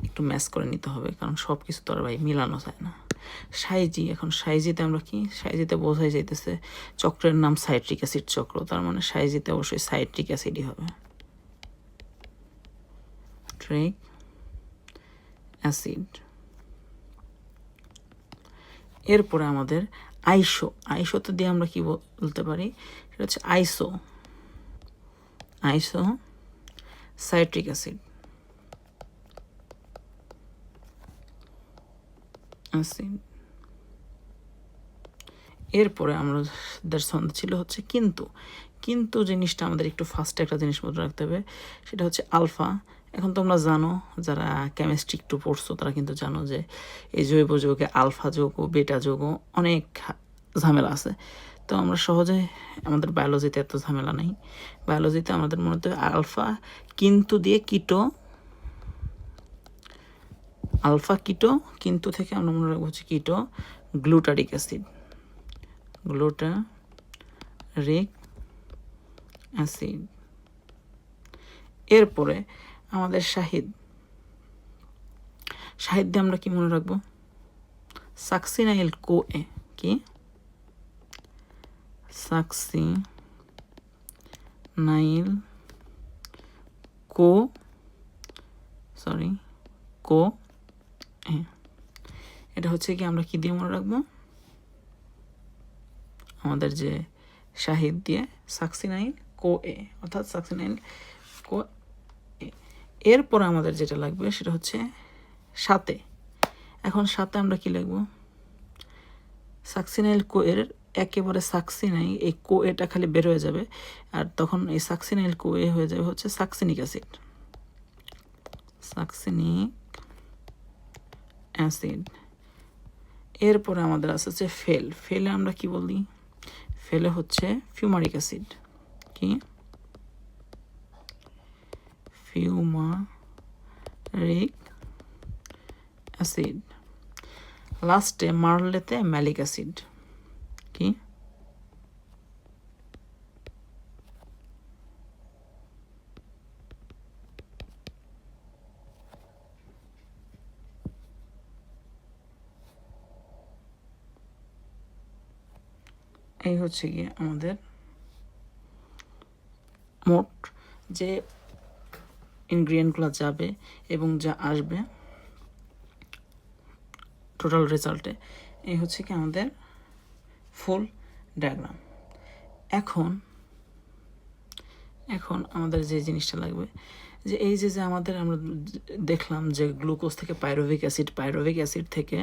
একটু ম্যাচ করে নিতে হবে, কারণ সব কিছু তো আর ভাই মিলানো যায় না। এখন সাইজিতে আমরা কি, সাইজিতে বোঝাই যাইতেছে চক্রের নাম সাইট্রিক অ্যাসিড চক্র, তার মানে সাইজিতে অবশ্যই সাইট্রিক অ্যাসিডই হবে। Trick acid. এরপরে আমাদের আইসোতে দিয়ে আমরা কি বলতে পারি, সেটা হচ্ছে আইসো সাইট্রিক অ্যাসিড। এরপরে আমাদের ছন্দ ছিল হচ্ছে কিন্তু জিনিসটা আমাদের একটু ফার্স্টে একটা জিনিস মনে রাখতে হবে, সেটা হচ্ছে আলফা। এখন তোমরা জানো, যারা কেমিস্ট্রি একটু পড়ছো তারা কিন্তু জানো যে এই জৈব যৌগে আলফা যৌগ বেটা যৌগ অনেক ঝামেলা আছে। তো আমরা সহজে, আমাদের বায়োলজিতে এত ঝামেলা নেই। বায়োলজিতে আমাদের মনে হতে আলফা কিন্তু দিয়ে আলফা কিন্তু থেকে আমরা মনে রাখবো হচ্ছে গ্লুটারিক অ্যাসিড এরপরে আমাদের শাহিদ দিয়ে আমরা কি মনে রাখবো, সাকসিনাইল কোএ। কি সাকসিনাইল কো এটা হচ্ছে কি আমরা কি দিয়ে মনে রাখবো, আমাদের যে শাহিদ দিয়ে সাকসিনাইল কোএ, অর্থাৎ সাকসিনাইল কোএ। এরপর আমাদের যেটা লাগবে সেটা হচ্ছে সাথে। এখন সাথে আমরা কি লিখবো, সাকসিনাইল কোএর একেবারে সাকসিনাই, এই কোএটা খালি বের হয়ে যাবে, আর তখন এই সাকসিনাইল কোএ হয়ে যাবে হচ্ছে সাকসিনিক অ্যাসিড। এরপরে আমাদের আছে হচ্ছে ফেলে আমরা কি বলি, ফেলে হচ্ছে ফিউমারিক অ্যাসিড। কি ফিউমারিক অ্যাসিড। লাস্টে মারলেতে ম্যালিক অ্যাসিড। কি এই হচ্ছে গিয়ে আমাদের মোট যে ইনগ্রিডিয়েন্টগুলো যাবে এবং যা আসবে টোটাল রেজাল্টে, এই হচ্ছে কি আমাদের ফুল ডায়াগ্রাম। এখন আমাদের যে জিনিসটা লাগবে, যে এই যে আমাদের আমরা দেখলাম যে গ্লুকোজ থেকে পাইরুভিক অ্যাসিড থেকে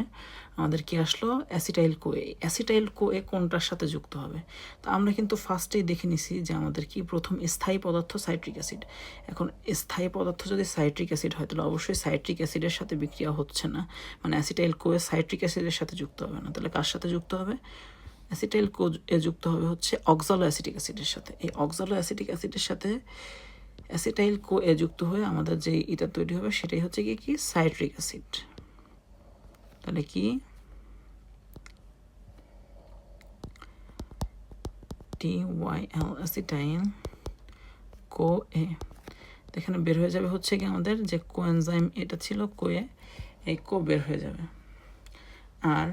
আমাদের কি আসলো, অ্যাসিটাইল কোএ কোনটার সাথে যুক্ত হবে। তো আমরা কিন্তু ফার্স্টেই দেখে নিছি যে আমাদের কি প্রথম স্থায়ী পদার্থ সাইট্রিক অ্যাসিড। এখন স্থায়ী পদার্থ যদি সাইট্রিক অ্যাসিড হয়, তাহলে অবশ্যই সাইট্রিক অ্যাসিডের সাথে বিক্রিয়া হচ্ছে না, মানে অ্যাসিটাইল কোএ সাইট্রিক অ্যাসিডের সাথে যুক্ত হবে না। তাহলে কার সাথে যুক্ত হবে, অ্যাসিটাইল কোএ যুক্ত হবে হচ্ছে অক্সালো অ্যাসিটিক অ্যাসিডের সাথে। এই অক্সালো অ্যাসিটিক অ্যাসিডের সাথে অ্যাসিটাইল কোএ যুক্ত হয়ে আমাদের যে এটা তৈরি হবে সেটাই হচ্ছে কি সাইট্রিক অ্যাসিড। তাহলে কি TYL অ্যাসিটাইল কোএ, এখানে বের হয়ে যাবে হচ্ছে কি আমাদের যে কোএনজাইম এটা ছিল কোএ, এই কো বের হয়ে যাবে। আর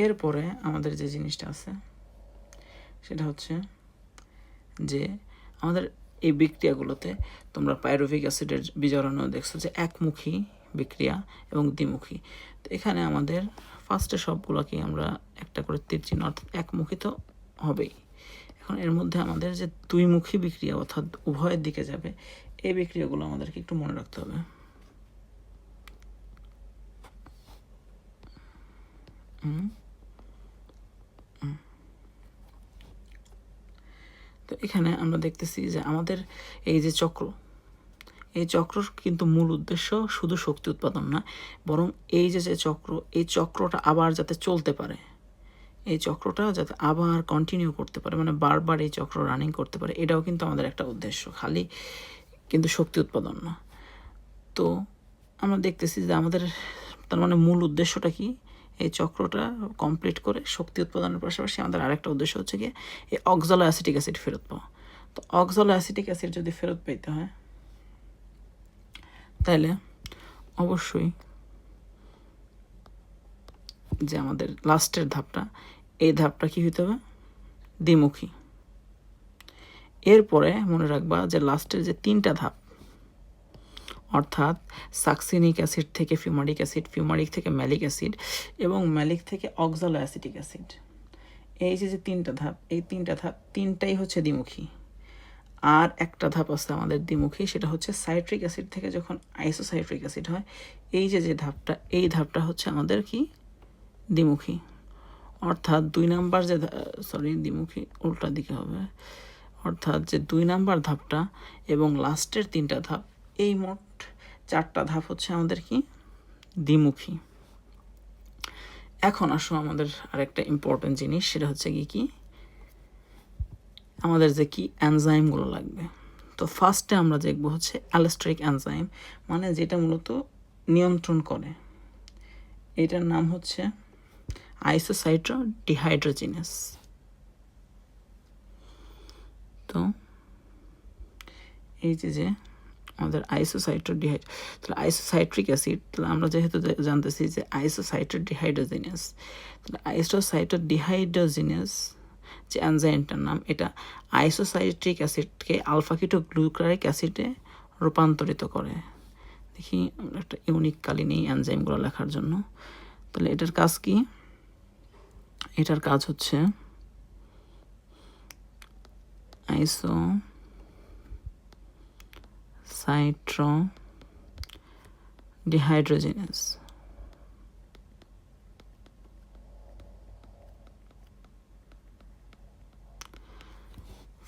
এরপরে আমাদের যে জিনিসটা আছে সেটা হচ্ছে যে আমাদের এই বিক্রিয়াগুলোতে তোমরা পাইরুভিক অ্যাসিডের বিজারণও দেখছো যে একমুখী বিক্রিয়া এবং দ্বিমুখী। তো এখানে আমাদের ফার্স্টে সবগুলোকে আমরা একটা করে তীর চিহ্ন, অর্থাৎ একমুখী তো হবেই। এখন এর মধ্যে আমাদের যে দুইমুখী বিক্রিয়া অর্থাৎ উভয়ের দিকে যাবে, এই বিক্রিয়াগুলো আমাদেরকে একটু মনে রাখতে হবে। তো এখানে আমরা দেখতেছি যে আমাদের এই যে চক্র, এই চক্র কিন্তু মূল উদ্দেশ্য শুধু শক্তি উৎপাদন না, বরং এই যে চক্র, এই চক্রটা আবার যাতে চলতে পারে, এই চক্রটা যাতে আবার কন্টিনিউ করতে পারে, মানে বারবার এই চক্র রানিং করতে পারে, এটাও কিন্তু আমাদের একটা উদ্দেশ্য, খালি কিন্তু শক্তি উৎপাদন না। তো আমরা দেখতেছি যে আমাদের তার মানে মূল উদ্দেশ্যটা কি, এই চক্রটা কমপ্লিট করে শক্তি উৎপাদনের পাশাপাশি আমাদের আরেকটা উদ্দেশ্য হচ্ছে কি এই অক্সালো অ্যাসিটিক অ্যাসিড ফেরত পাওয়া। তো অক্সালো অ্যাসিটিক অ্যাসিড যদি ফেরত পেতে হয় তাহলে অবশ্যই যে আমাদের লাস্টের ধাপটা, এই ধাপটা কি হইতে হবে, দ্বিমুখী। এরপরে মনে রাখবা যে লাস্টের যে তিনটা ধাপ, অর্থাৎ সাকসিনিক অ্যাসিড থেকে ফিউমারিক অ্যাসিড, ফিউমারিক থেকে ম্যালিক অ্যাসিড এবং ম্যালিক থেকে অক্সালো অ্যাসিটিক অ্যাসিড, এই যে তিনটা ধাপ, এই তিনটা ধাপ তিনটাই হচ্ছে দ্বিমুখী। আর একটা ধাপ আছে আমাদের দ্বিমুখী, সেটা হচ্ছে সাইট্রিক অ্যাসিড থেকে যখন আইসোসাইট্রিক অ্যাসিড হয়, এই যে ধাপটা, এই ধাপটা হচ্ছে আমাদের কি দ্বিমুখী। অর্থাৎ দ্বিমুখী উল্টা দিকে হবে, অর্থাৎ যে 2 নাম্বার ধাপটা এবং লাস্টের 3টা ধাপ, এই মোট 4টা ধাপ হচ্ছে আমাদের কি দ্বিমুখী। এখন আসো আমাদের আরেকটা ইম্পর্টেন্ট জিনিস, সেটা হচ্ছে কি আমাদের যে কি এনজাইমগুলো লাগবে। তো ফার্স্টে আমরা দেখব হচ্ছে অ্যালোস্টেরিক এনজাইম, মানে যেটা মূলত নিয়ন্ত্রণ করে, এটার নাম হচ্ছে আইসোসাইটো ডিহাইড্রোজিনেস। তো এই যে আমাদের তাহলে আইসোসাইট্রিক অ্যাসিড, তাহলে আমরা যেহেতু জানতেছি যে আইসোসাইটো ডিহাইড্রোজিনেস, তাহলে আইসোসাইটো ডিহাইড্রোজিনেস যে এনজাইমটার নাম, এটা আইসোসাইট্রিক অ্যাসিডকে আলফা কিটো গ্লুটারিক অ্যাসিডে রূপান্তরিত করে। দেখি আমরা একটা ইউনিক কালি নেই এনজাইমগুলো লেখার জন্য। তাহলে এটার কাজ কি, এটার কাজ হচ্ছে আইসোসাইটো ডিহাইড্রোজিনেস।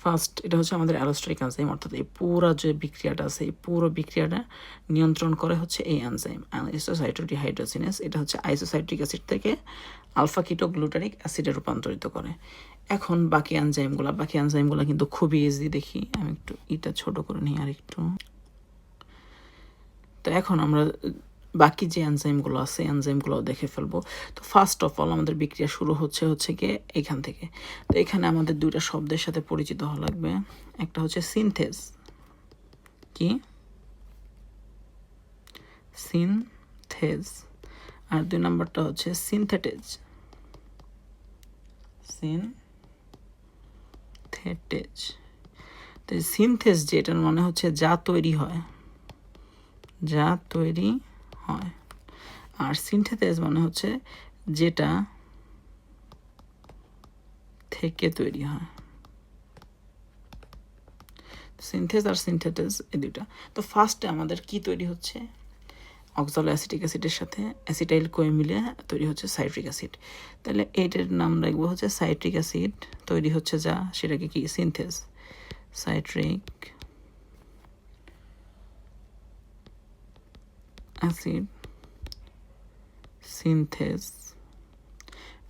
ফার্স্ট এটা হচ্ছে আমাদের অ্যালোস্টেরিক এনজাইম, অর্থাৎ এই পুরো যে বিক্রিয়াটা আছে, এই পুরো বিক্রিয়াটা নিয়ন্ত্রণ করে হচ্ছে এই এনজাইম আইসোসাইটো ডিহাইড্রোজিনেস। এটা হচ্ছে আইসোসাইট্রিক অ্যাসিড থেকে আলফা কিটো গ্লুটারিক অ্যাসিডে রূপান্তরিত করে। এখন বাকি এনজাইমগুলো কিন্তু খুবই ইজি। দেখি আমি একটু এটা ছোট করে নিই আর একটু। তো এখন আমরা বাকি যে এনজাইমগুলো আছে এনজাইমগুলো দেখে ফেলবো। তো ফার্স্ট অফ অল আমাদের বিক্রিয়া শুরু হচ্ছে গিয়ে এখান থেকে। তো এখানে আমাদের দুইটা শব্দের সাথে পরিচিত হওয়া লাগবে। একটা হচ্ছে সিনথেস, কি সিনথেস, আর 2 নম্বরটা হচ্ছে সিনথেটেজ। তো সিনথেস যেটার মানে হচ্ছে যা তৈরি হয়, আর সিনথেটেজ মানে হচ্ছে যেটা থেকে তৈরি হয়। সিনথেস আর সিনথেটেজ এই দুইটা। তো ফার্স্টে আমাদের কি তৈরি হচ্ছে, অক্সালো অ্যাসিটিক অ্যাসিডের সাথে অ্যাসিটাইল কোয়ে মিলে তৈরি হচ্ছে সাইট্রিক অ্যাসিড। তাহলে এইটার নাম রাখবো হচ্ছে সাইট্রিক অ্যাসিড তৈরি হচ্ছে যা, সেটাকে কি synthase, citric acid synthase,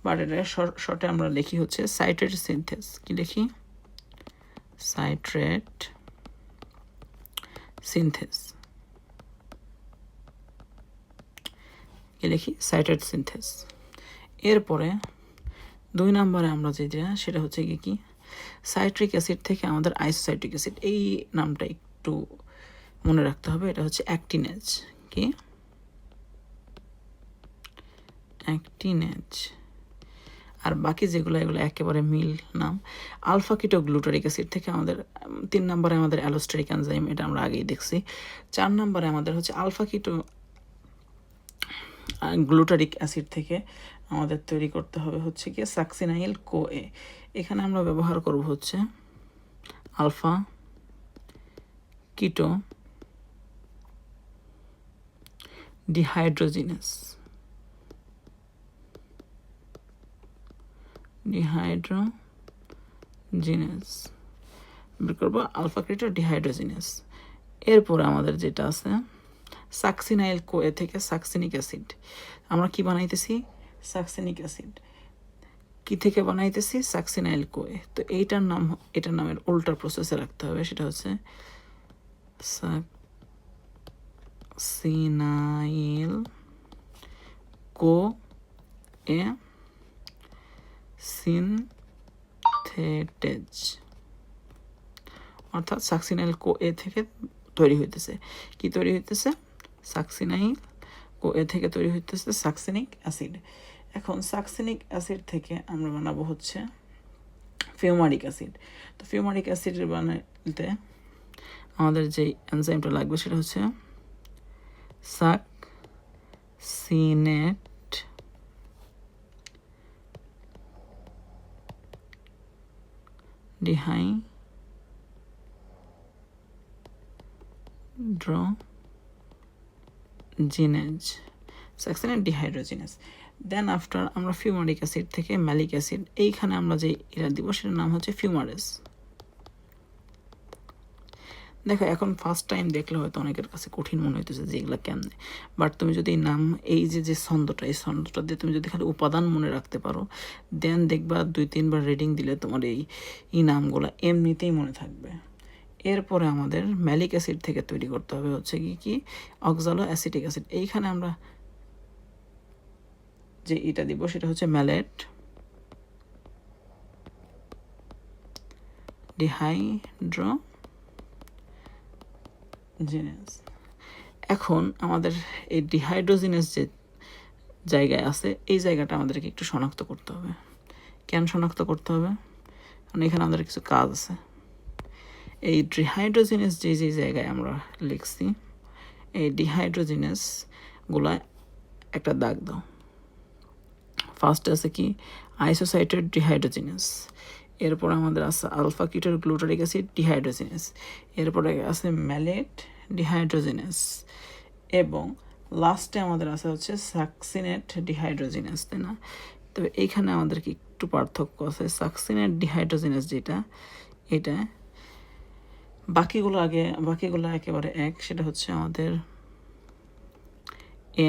but এটা শর্টে আমরা লিখি হচ্ছে সাইট্রেট সিনথেস। কি লিখি, সাইট্রেট সিনথেস, কি লিখি সাইট্রেট সিনথেস। এরপরে 2 নম্বরে আমরা যেটা, সেটা হচ্ছে কি সাইট্রিক অ্যাসিড থেকে আমাদের আইসোসাইট্রিক অ্যাসিড, এই নামটা একটু মনে রাখতে হবে। এটা হচ্ছে অ্যাক্টিনেজ, কি অ্যাক্টিনেজ। আর বাকি যেগুলো এগুলো একেবারে মিল নাম। আলফা কিটো গ্লুটারিক অ্যাসিড থেকে আমাদের 3 নম্বরে আমাদের অ্যালোস্টেরিক এনজাইম, এটা আমরা আগেই দেখছি। 4 নম্বরে আমাদের হচ্ছে আলফা কিটো গ্লুটারিক অ্যাসিড থেকে আমাদের তৈরি করতে হবে হচ্ছে কি সাকসিনাইল কোএ। এখানে আমরা ব্যবহার করব হচ্ছে আলফা কিটো ডিহাইড্রোজিনেস বের করবো আলফা কিটো ডিহাইড্রোজিনেস। এরপরে আমাদের যেটা আছে সাকসিনাইল কোএ থেকে সাকসিনিক অ্যাসিড। আমরা কি বানাইতেছি? Succinic acid. কি থেকে বানাইতেছি? Succinyl CoA. তো এটার নামের উল্টা প্রসেসে রাখতে হবে, সেটা হচ্ছে সাকসিনাইল কোএ সিনথেটেজ, অর্থাৎ সাকসিনাইল কোএ থেকে তৈরি হইতেছে কি তৈরি হইতেছে? সাকসিনাইল কোএ থেকে তৈরি হইতেছে সাকসিনিক অ্যাসিড। এখন সাকসিনিক অ্যাসিড থেকে আমরা বানাবো হচ্ছে ফিউমারিক অ্যাসিড। তো ফিউমারিক অ্যাসিডের বানাইতে আমাদের যে এনজাইমটা লাগবে সেটা হচ্ছে succinate dehydrogenase, succinate dehydrogenase. Then after আমরা ফিউমারিক অ্যাসিড থেকে ম্যালিক অ্যাসিড, এইখানে আমরা যে এটা দিব সেটার নাম হচ্ছে ফিউমারেজ। দেখো এখন ফার্স্ট টাইম দেখলে হয়তো অনেকের কাছে কঠিন মনে হইতেছে যে এগুলো কেমনে, বাট তুমি যদি নাম এই যে ছন্দটা, এই ছন্দটা দিয়ে তুমি যদি খালি উপাদান মনে রাখতে পারো, দেন দেখবা 2-3 বার রিডিং দিলে তোমার এই নামগুলো এমনিতেই মনে থাকবে। এরপরে আমাদের ম্যালিক অ্যাসিড থেকে তৈরি করতে হবে হচ্ছে কি অক্সালো অ্যাসিটিক অ্যাসিড। এইখানে আমরা যে এটা দিব সেটা হচ্ছে ম্যালেট ডিহাইড্রোজিনেস। এখন আমাদের এই ডিহাইড্রোজিনেস যে জায়গায় আছে এই জায়গাটা আমাদেরকে একটু শনাক্ত করতে হবে। কেন শনাক্ত করতে হবে? কারণ এখানে আমাদের কিছু কাজ আছে। এই ডিহাইড্রোজিনেস যে জায়গায় আমরা লিখছি, এই ডিহাইড্রোজিনেসগুলা একটা দাগ দাও। ফার্স্ট আছে কি আইসোসাইটেড ডিহাইড্রোজিনেস, এরপর আমাদের আছে আলফা কিটোর গ্লুটারিক অ্যাসিড ডিহাইড্রোজিনেস, এরপরে আছে ম্যালেট ডিহাইড্রোজিনেস, এবং লাস্টে আমাদের আছে হচ্ছে সাকসিনেট ডিহাইড্রোজিনেস, তাই না? তবে এইখানে আমাদেরকে একটু পার্থক্য আছে। সাকসিনেট ডিহাইড্রোজিনেস যেটা, এটা বাকিগুলো একেবারে এক, সেটা হচ্ছে আমাদের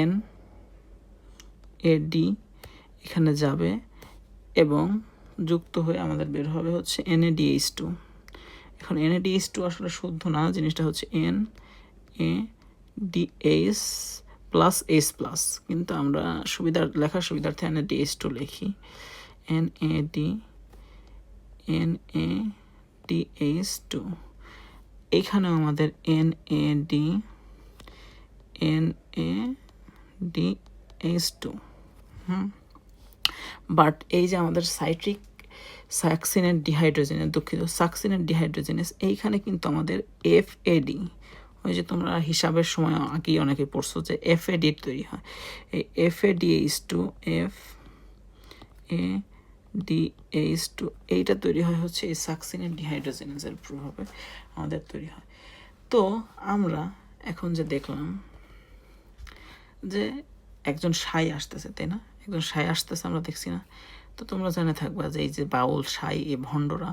NAD এখানে যাবে এবং যুক্ত হয়ে আমাদের বের হবে হচ্ছে NADH2। এখন NADH2 আসলে শুদ্ধ না, জিনিসটা হচ্ছে NADH প্লাস H প্লাস, কিন্তু আমরা লেখার সুবিধার্থে NADH2 লিখি। NADH2 এইখানেও আমাদের NADH2। বাট এই যে আমাদের সাকসিনেট ডিহাইড্রোজিনেস, দুঃখিত সাকসিনেট ডিহাইড্রোজিনেস, এইখানে কিন্তু আমাদের FAD, ওই যে তোমরা হিসাবের সময় আগেই অনেকে পড়ছো যে FAD তৈরি হয়। এই FADH2 এইটা তৈরি হয় হচ্ছে এই সাকসিনেট ডিহাইড্রোজিনেসের প্রভাবে আমাদের তৈরি হয়। তো আমরা এখন যে দেখলাম যে একজন সাই আসতেছে, তাই না? একজন সাই আসতেছে আমরা দেখছি না? তো তোমরা জেনে থাকবা যে এই যে বাউল, সাই, এই ভণ্ডরা,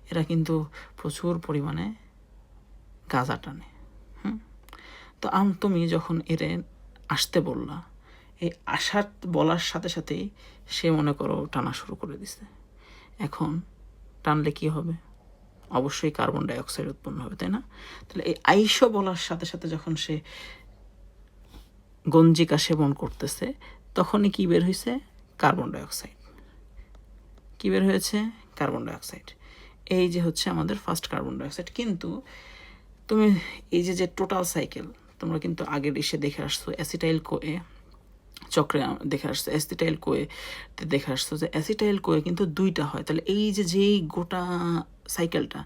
এরা কিন্তু প্রচুর পরিমাণে গাঁজা টানে। তো তুমি যখন এর আসতে বললা, এই বলার সাথে সাথেই সে মনে করো টানা শুরু করে দিছে। এখন টানলে কি হবে? অবশ্যই কার্বন ডাইঅক্সাইড উৎপন্ন হবে, তাই না? তাহলে এই আইসো বলার সাথে সাথে যখন সে গঞ্জিকা সেবন করতেছে, তখনই কি বের হয়েছে? Carbon dioxide. কি বের হয়েছে? Carbon dioxide. এই যে হচ্ছে আমাদের ফার্স্ট কার্বন ডাইঅক্সাইড। কিন্তু তুমি এই যে টোটাল সাইকেল তোমরা কিন্তু আগের দেখে আসছো, অ্যাসিটাইল কোএ চক্রে দেখে আসছো, অ্যাসিটাইল কোয়ে দেখে আসছো যে অ্যাসিটাইল কোয়ে কিন্তু দুইটা হয়। তাহলে এই যেই গোটা সাইকেলটা,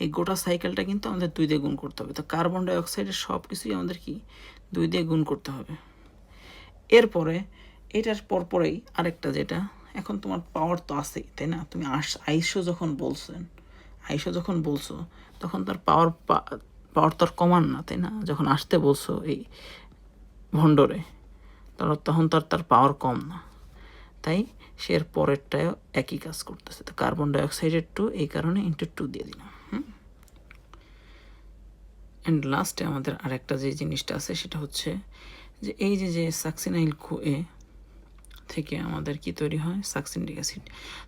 এই গোটা সাইকেলটা কিন্তু আমাদের 2 দিয়ে গুণ করতে হবে। তো কার্বন ডাইঅক্সাইডের সব কিছুই আমাদের কি 2 দিয়ে গুণ করতে হবে। এরপরে এটার পরপরেই আরেকটা, যেটা এখন তোমার পাওয়ার তো আছেই, তাই না? তুমি আইসো যখন বলছো তখন তার পাওয়ার তো আর কমান না, তাই না? যখন আসতে বলছো এই ভণ্ডরে, তখন তার পাওয়ার কম না, তাই সে এর পরেরটাও একই কাজ করতেছে। তো কার্বন ডাইঅক্সাইডের 2 এই কারণে ইন্টু 2 দিয়ে দিলাম। অ্যান্ড লাস্টে আমাদের আরেকটা যে জিনিসটা আছে সেটা হচ্ছে যে এই যে সাকসিনাইল কোয়ে থেকে আমাদের কি তৈরি হয়, সাকসিনিক অ্যাসিড।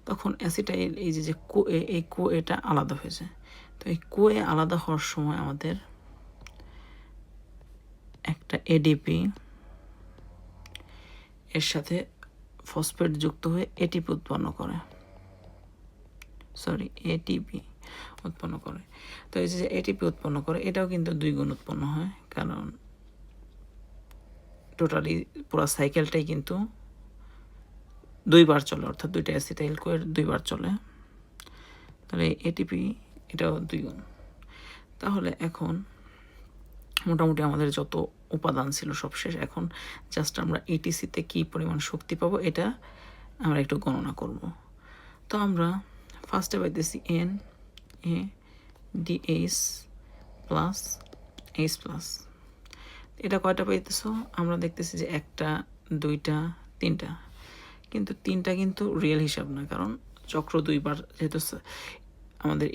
তখন অ্যাসিটাইল এই যে কোয়ে, এই কোয়েটা আলাদা হয়ে যায়। তো এই কোয়ে আলাদা হওয়ার সময় আমাদের একটা এডিপি এর সাথে ফসফেট যুক্ত হয়ে এটিপি উৎপন্ন করে, তো এই যে এটিপি উৎপন্ন করে এটাও কিন্তু 2 গুণ উৎপন্ন হয়, কারণ টোটালি পুরো সাইকেলটাই কিন্তু 2 বার চলে, অর্থাৎ 2টা অ্যাসিটাইল কোয়ের 2 বার চলে। তাহলে এটিপি এটাও 2 গুণ। তাহলে এখন মোটামুটি আমাদের যত উপাদান ছিল সব শেষ। এখন জাস্ট আমরা ইটিসিতে কী পরিমাণ শক্তি পাবো এটা আমরা একটু গণনা করব। তো আমরা ফার্স্টে পাইতেছি NADH প্লাস H প্লাস। এটা কয়টা পাইতেছো? আমরা দেখতেছি যে 1টা 2টা 3টা, কিন্তু 3টা কিন্তু রিয়েল হিসাব না, কারণ চক্র 2 বার যেহেতু আমাদের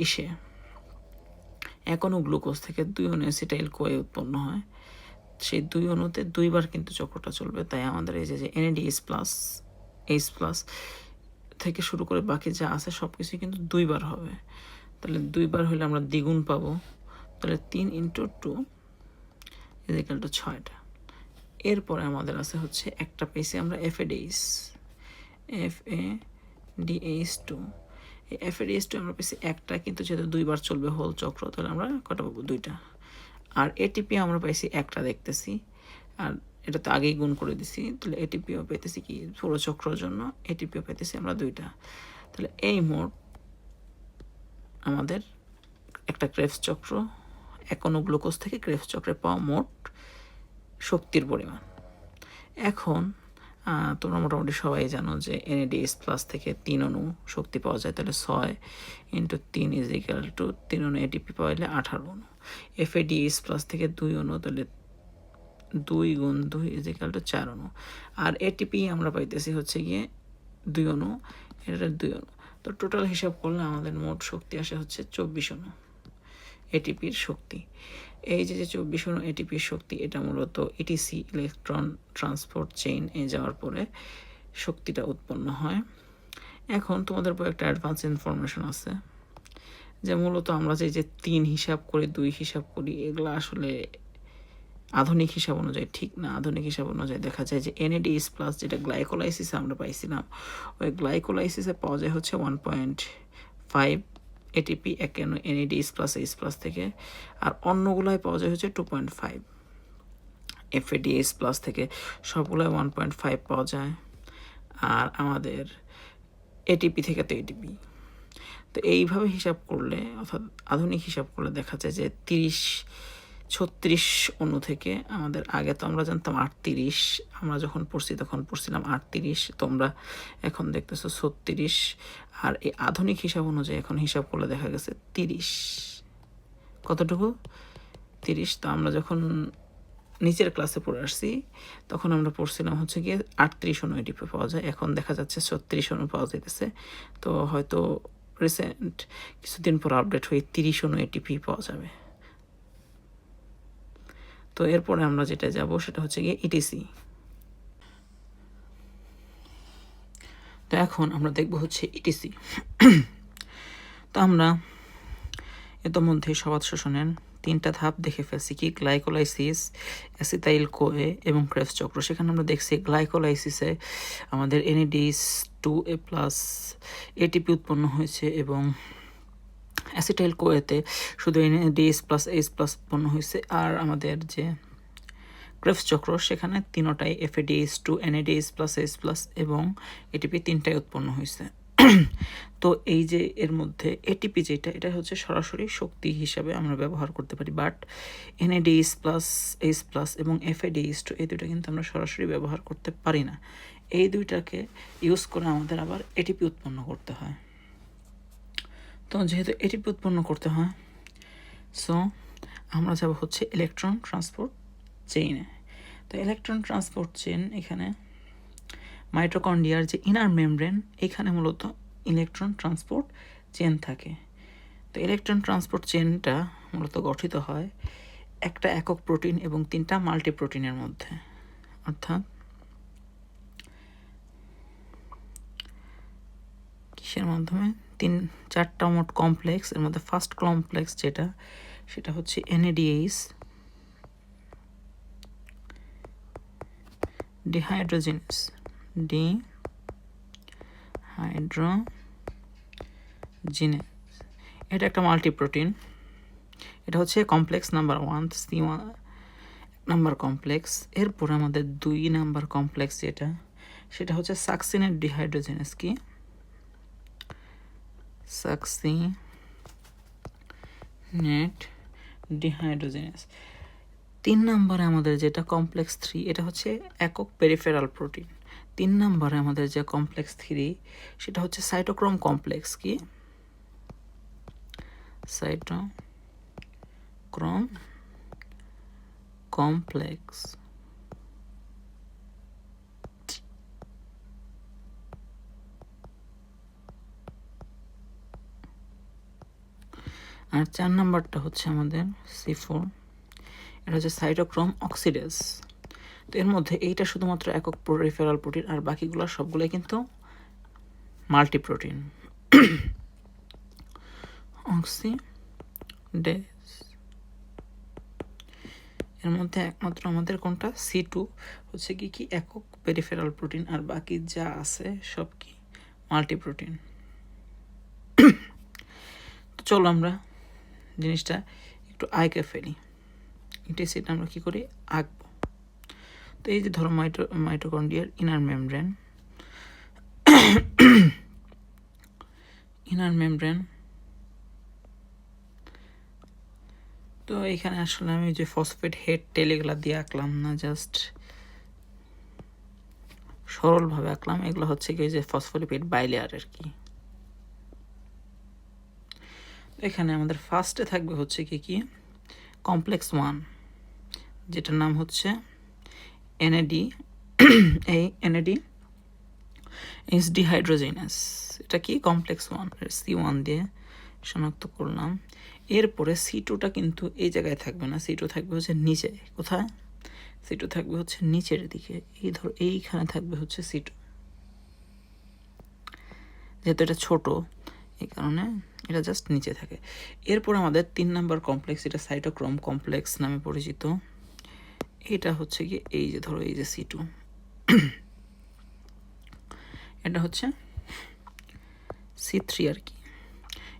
এক অণু গ্লুকোজ থেকে 2 অণু অ্যাসিটাইল কোয়ে উৎপন্ন হয়, সেই 2 অণুতে 2 বার কিন্তু চক্রটা চলবে। তাই আমাদের এই যে NADH প্লাস H প্লাস থেকে শুরু করে বাকি যা আছে সব কিছুই কিন্তু 2 বার হবে। তাহলে 2 বার হলে আমরা দ্বিগুণ পাবো। তাহলে 3 × 2 = 6টা। এরপরে আমাদের আছে হচ্ছে একটা পেয়েছি আমরা FADH2। এই FADH2 আমরা পেয়েছি একটা, কিন্তু যেহেতু 2 বার চলবে হোল চক্র, তাহলে আমরা কটা পাবো? 2টা। আর এটিপি আমরা পাইছি একটা দেখতেছি, আর এটা তো আগেই গুণ করে দিছি, তাহলে এটিপিও পেতেছি কি পুরো চক্রের জন্য, এটিপিও পেতেছি আমরা 2টা। তাহলে এই মোট আমাদের একটা ক্রেবস চক্র, এক অণু গ্লুকোজ থেকে ক্রেবস চক্রে পাওয়া মোট শক্তির পরিমাণ। এখন তোমরা মোটামুটি সবাই জানো যে NADH প্লাস থেকে 3 অণু শক্তি পাওয়া যায়, তাহলে 6 × 3 = 3 অণু এটিপি পাইলে 18 অণু। FADH প্লাস থেকে 2 অণু, তাহলে 2 × 2 = 4 অণু। আর এটিপি আমরা পাইতেছি হচ্ছে গিয়ে 2 অণু, এটা 2 অণু। তো টোটাল হিসাব করলে আমাদের মোট শক্তি আসে হচ্ছে 24 অণু এটিপির শক্তি। এই যে 24 অণু এটিপির শক্তি, এটা মূলত ইটিসি ইলেকট্রন ট্রান্সপোর্ট চেইন এ যাওয়ার পরে শক্তিটা উৎপন্ন হয়। এখন তোমাদের উপর একটা অ্যাডভান্স ইনফরমেশন আছে যে মূলত আমরা যে 3 হিসাব করি 2 হিসাব করি, এগুলো আসলে আধুনিক হিসাব অনুযায়ী ঠিক না। আধুনিক হিসাব অনুযায়ী দেখা যায় যে NADH প্লাস যেটা গ্লাইকোলাইসিসে আমরা পাইছিলাম, ওই গ্লাইকোলাইসিসে পাওয়া যায় হচ্ছে 1.5 এটিপি এক NADH প্লাস H প্লাস থেকে, আর অন্যগুলোয় পাওয়া যায় হচ্ছে 2.5। FADH প্লাস থেকে সবগুলোয় 1.5 পাওয়া যায়, আর আমাদের এটিপি থেকে তো এটিপি। তো এইভাবে হিসাব করলে, অর্থাৎ আধুনিক হিসাব করলে দেখা যায় যে 36 অণু থেকে আমাদের, আগে তো আমরা জানতাম 38, আমরা যখন পড়ছি তখন পড়ছিলাম 38, তোমরা এখন দেখতেছো 36, আর এই আধুনিক হিসাব অনুযায়ী এখন হিসাব করলে দেখা গেছে 30। কতটুকু? 30। তো আমরা যখন নিচের ক্লাসে পড়ে আসছি তখন আমরা পড়ছিলাম হচ্ছে গিয়ে 38 অণু এটিপি পাওয়া যায়, এখন দেখা যাচ্ছে 36 অণু পাওয়া যাইতেছে। তো হয়তো রিসেন্ট কিছুদিন পর আপডেট হয়ে 30 অণু এটিপি পাওয়া যাবে। তো এরপরে আমরা যেটা যাব সেটা হচ্ছে গিয়ে ইটিসি। তো এখন আমরা দেখব হচ্ছে ইটিসি। তো আমরা ইতোমধ্যে সবাদ শোষণের 3টা ধাপ দেখে ফেলছি, কি গ্লাইকোলাইসিস, অ্যাসিটাইল কোয়ে এবং ক্রেবস চক্র। সেখানে আমরা দেখছি গ্লাইকোলাইসিসে আমাদের NADH2A প্লাস এটিপি উৎপন্ন হয়েছে, এবং অ্যাসিটাইল কোয়েতে শুধু NADH প্লাস H প্লাস উৎপন্ন হয়েছে। আর আমাদের যে ক্রেবস চক্র, সেখানে তিনটাই FADH2 NADH+H+ এবং ATP তিনটাই উৎপন্ন হয়েছে। তো এই যে এর মধ্যে ATP যেটা, এটা হচ্ছে সরাসরি শক্তি হিসাবে আমরা ব্যবহার করতে পারি, বাট NADH+H+ এবং FADH2 এই দুইটা কিন্তু আমরা সরাসরি ব্যবহার করতে পারি না। এই দুইটাকে ইউজ করে আমাদের আবার ATP উৎপন্ন করতে হয়। তো যেহেতু ATP উৎপন্ন করতে হয়, সো আমরা যাব হচ্ছে ইলেকট্রন ট্রান্সপোর্ট চেইনে। তো ইলেকট্রন ট্রান্সপোর্ট চেইন, এখানে মাইটোকন্ড্রিয়ার যে ইনার মেমব্রেন, এখানে মূলত ইলেকট্রন ট্রান্সপোর্ট চেইন থাকে। তো ইলেকট্রন ট্রান্সপোর্ট চেইনটা মূলত গঠিত হয় একটা একক প্রোটিন এবং তিনটা মাল্টি প্রোটিনের মধ্যে, অর্থাৎ কিসের মাধ্যমে, চারটা মোট কমপ্লেক্স। এর মধ্যে ফার্স্ট কমপ্লেক্স যেটা, সেটা হচ্ছে NADH ডিহাইড্রোজেনেস, এটা একটা মাল্টি প্রোটিন। এটা হচ্ছে complex number 1, C1 number complex. এরপর আমাদের 2 নাম্বার কমপ্লেক্স যেটা, সেটা হচ্ছে সাকসিনেট ডিহাইড্রোজেনেস, কি সাকসিনেট ডিহাইড্রোজেনেস। 3 নম্বরে আমাদের যেটা কমপ্লেক্স 3, এটা হচ্ছে একক পেরিফেরাল প্রোটিন। 3 নম্বরে আমাদের যে কমপ্লেক্স 3, সেটা হচ্ছে সাইটোক্রোম কমপ্লেক্স, কি সাইটোক্রোম কমপ্লেক্স। আর 4 নম্বরটা হচ্ছে আমাদের C4, এটা হচ্ছে সাইটোক্রোম অক্সিডেজ। তো এর মধ্যে এইটা শুধুমাত্র একক পেরিফেরাল প্রোটিন, আর বাকিগুলো সবগুলোই কিন্তু মাল্টি প্রোটিন। অক্সিডেজ এর মধ্যে একমাত্র আমাদের কোনটা, C2 হচ্ছে কি একক পেরিফেরাল প্রোটিন, আর বাকি যা আছে সব কি মাল্টি প্রোটিন। তো চলো আমরা জিনিসটা একটু আঁকে ফেলি। এটা সেটা আমরা কি করি, আঁকবো। তো এই যে ধরো মাইটোকন্ড্রিয়ার ইনার মেমব্রেন, তো এখানে আসলে আমি যে ফসফেট হেড টেল এগুলা দিয়ে আঁকলাম না, জাস্ট সরলভাবে আঁকলাম। এগুলো হচ্ছে কি যে ফসফোলিপিড বাইলেয়ার কি। এখানে আমাদের ফার্স্টে থাকবে হচ্ছে কি কমপ্লেক্স 1, যেটার নাম হচ্ছে NAD। এই NAD ইজ ডিহাইড্রোজেনাস, এটা কি কমপ্লেক্স 1, C1 দিয়ে শনাক্ত করলাম। এরপরে C2টা কিন্তু এই জায়গায় থাকবে না, C2 থাকবে হচ্ছে নিচে। কোথায়, C2 থাকবে হচ্ছে নিচের দিকে, এই ধরো এইখানে থাকবে হচ্ছে C2, যেহেতু এটা ছোট এই কারণে এটা জাস্ট নিচে থাকে। এরপর আমাদের 3 নাম্বার কমপ্লেক্স, এটা সাইটোক্রোম কমপ্লেক্স নামে পরিচিত। এটা হচ্ছে কি এই যে ধরো এই যে C2, এটা হচ্ছে C3 আর কি,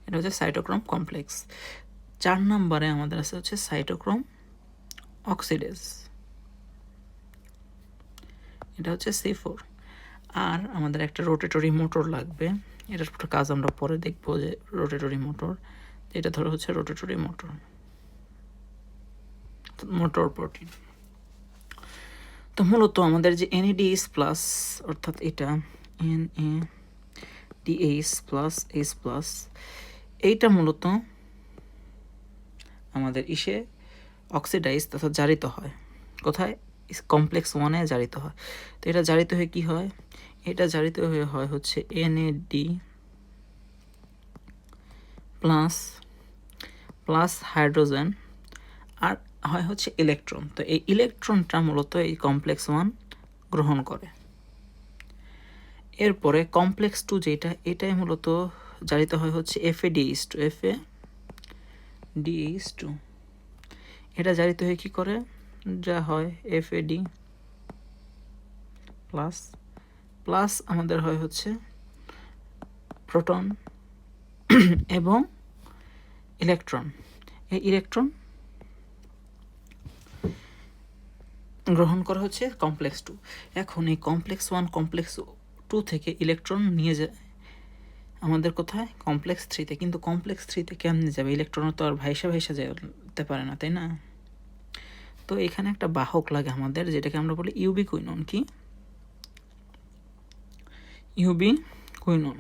এটা হচ্ছে সাইটোক্রোম কমপ্লেক্স। 4 নম্বরে আমাদের আছে হচ্ছে সাইটোক্রোম অক্সিডেজ, এটা হচ্ছে C4। আর আমাদের একটা রোটেটরি মোটর লাগবে, এটার কাজ আমরা পরে দেখবো, যে রোটেটরি মোটর, এটা ধরো হচ্ছে রোটেটরি মোটর প্রোটিন। তো মূলত আমাদের যে NADH+, অর্থাৎ এটা NADH+H+, এইটা মূলত আমাদের ইসে অক্সিডাইজ তথা জারিত হয়। কোথায়, কমপ্লেক্স 1-এ জারিত হয়। তো এটা জারিত হয়ে কি হয়, এটা জারিত হয়ে হয় হচ্ছে NAD প্লাস হাইড্রোজেন, আর হয় হচ্ছে ইলেকট্রন। তো এই ইলেকট্রনটা মূলত এই কমপ্লেক্স 1 গ্রহণ করে। এরপরে কমপ্লেক্স 2 যেটা, এটাই মূলত জারিত হয় হচ্ছে FADH2। এটা জারিত হয়ে কি করে, যা হয় FAD প্লাস আমাদের হয় হচ্ছে প্রোটন এবং ইলেকট্রন। এই ইলেকট্রন গ্রহণ করা হচ্ছে কমপ্লেক্স 2। এখন এই কমপ্লেক্স 1 কমপ্লেক্স 2 থেকে ইলেকট্রন নিয়ে যায় আমাদের কোথায় কমপ্লেক্স 3-তে। কিন্তু কমপ্লেক্স 3-তে কেমনে যাবে? ইলেকট্রন তো আর ভাইসা যেতে পারে না, তাই না? তো এখানে একটা বাহক লাগে আমাদের, যেটাকে আমরা বলি ইউবিকুইনন। কি ইউবিকুইনন?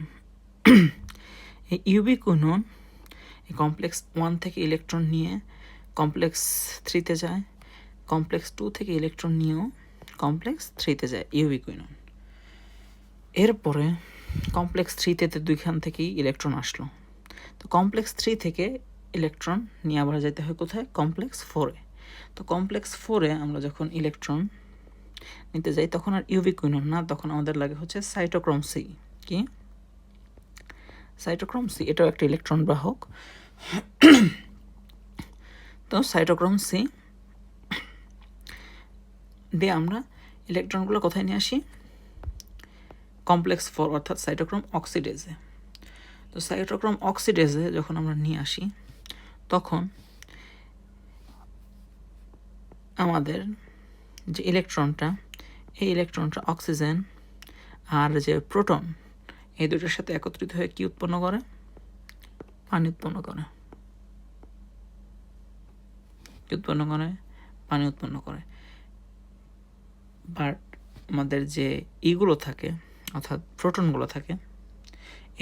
এই ইউবিকুইনন এই কমপ্লেক্স 1 থেকে ইলেকট্রন নিয়ে কমপ্লেক্স 3-তে যায়, কমপ্লেক্স 2 থেকে ইলেকট্রন নিয়েও কমপ্লেক্স 3-তে যায় ইউবিকুইনন। এরপরে কমপ্লেক্স 3-তে দুইখান থেকেই ইলেকট্রন আসলো। তো কমপ্লেক্স 3 থেকে ইলেকট্রন নিয়ে আবার যেতে হয় কোথায়? কমপ্লেক্স 4-এ। তো কমপ্লেক্স 4-এ আমরা যখন ইলেকট্রন নিতে যাই তখন আর ইউবিকুইনন না, তখন আমাদের লাগে হচ্ছে সাইটোক্রোম সি। কি সাইটোক্রোম সি? এটাও একটা ইলেকট্রন বাহক। তো সাইটোক্রোম সি দিয়ে আমরা ইলেকট্রনগুলো কোথায় নিয়ে আসি? কমপ্লেক্স 4 অর্থাৎ সাইটোক্রোম অক্সিডেজে। তো সাইটোক্রোম অক্সিডেজে যখন আমরা নিয়ে আসি তখন আমাদের যে ইলেকট্রনটা, এই ইলেকট্রনটা অক্সিজেন আর যে প্রোটন, এই দুটোর সাথে একত্রিত হয়ে কি উৎপন্ন করে? পানি উৎপন্ন করে। কি উৎপন্ন করে? পানি উৎপন্ন করে। বাট আমাদের যে ইগুলো থাকে অর্থাৎ প্রোটনগুলো থাকে,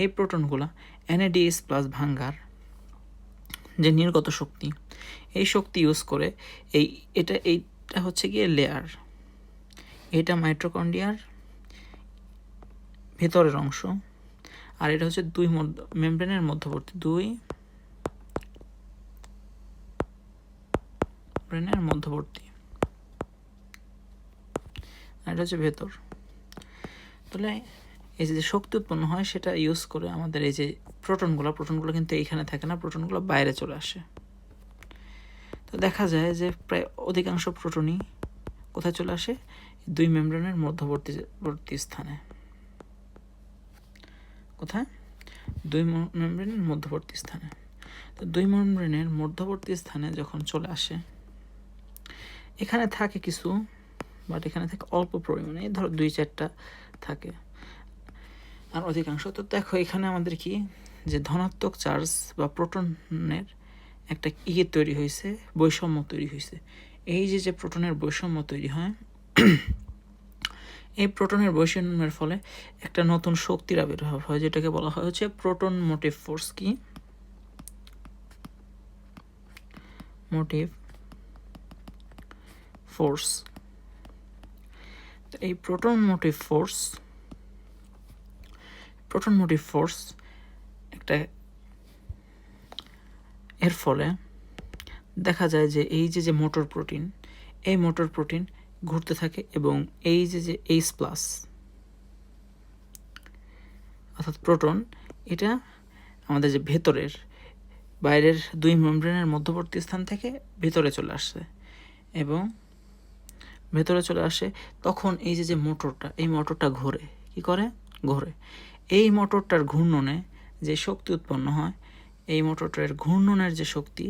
এই প্রোটনগুলো NADH+ ভাঙ্গার যে নির্গত শক্তি, এই শক্তি ইউজ করে এইটা হচ্ছে গিয়ে লেয়ার, এটা মাইটোকন্ড্রিয়ার ভেতরের অংশ, আর এটা হচ্ছে দুই মেমব্রেনের মধ্যবর্তী, দুই মেমব্রেনের মধ্যবর্তী, আর এটা হচ্ছে ভেতর। তাহলে এই যে শক্তি উৎপন্ন হয় সেটা ইউজ করে আমাদের এই যে প্রোটনগুলো কিন্তু এইখানে থাকে না, প্রোটনগুলো বাইরে চলে আসে। তো দেখা যায় যে প্রায় অধিকাংশ প্রোটনই কোথায় চলে আসে? দুই মেমব্রেনের মধ্যবর্তী স্থানে। কোথায়? দুই মেমব্রেনের মধ্যবর্তী স্থানে। তো দুই মেমব্রেনের মধ্যবর্তী স্থানে যখন চলে আসে, এখানে থাকে কিছু, বাট এখানে থাকে অল্প পরিমাণে, ধরো 2-4টা থাকে, আর অধিকাংশ। তো দেখো এখানে আমাদের কি যে ধনাত্মক চার্জ বা প্রোটনের একটা তৈরি হয়েছে, বৈষম্য তৈরি হয়েছে। এই যে প্রোটনের বৈষম্য তৈরি হয়, এই প্রোটনের বৈষম্যের ফলে একটা নতুন শক্তির আবির্ভাব হয়, যেটাকে বলা হয় হচ্ছে প্রোটন মোটিভ ফোর্স। কি মোটিভ ফোর্স? তো এই প্রোটন মোটিভ ফোর্স একটা, এর ফলে দেখা যায় যে এই যে মোটর প্রোটিন, এই মোটর প্রোটিন ঘুরতে থাকে, এবং এই যে H+ অর্থাৎ প্রোটন, এটা আমাদের যে বাইরের দুই মেমব্রেনের মধ্যবর্তী স্থান থেকে ভেতরে চলে আসে, এবং ভেতরে চলে আসে তখন এই যে মোটরটা, এই মোটরটা ঘোরে। কি করে? ঘোরে। এই মোটরটার ঘূর্ণনে যে শক্তি উৎপন্ন হয়, এই মোটরটার ঘূর্ণনের যে শক্তি,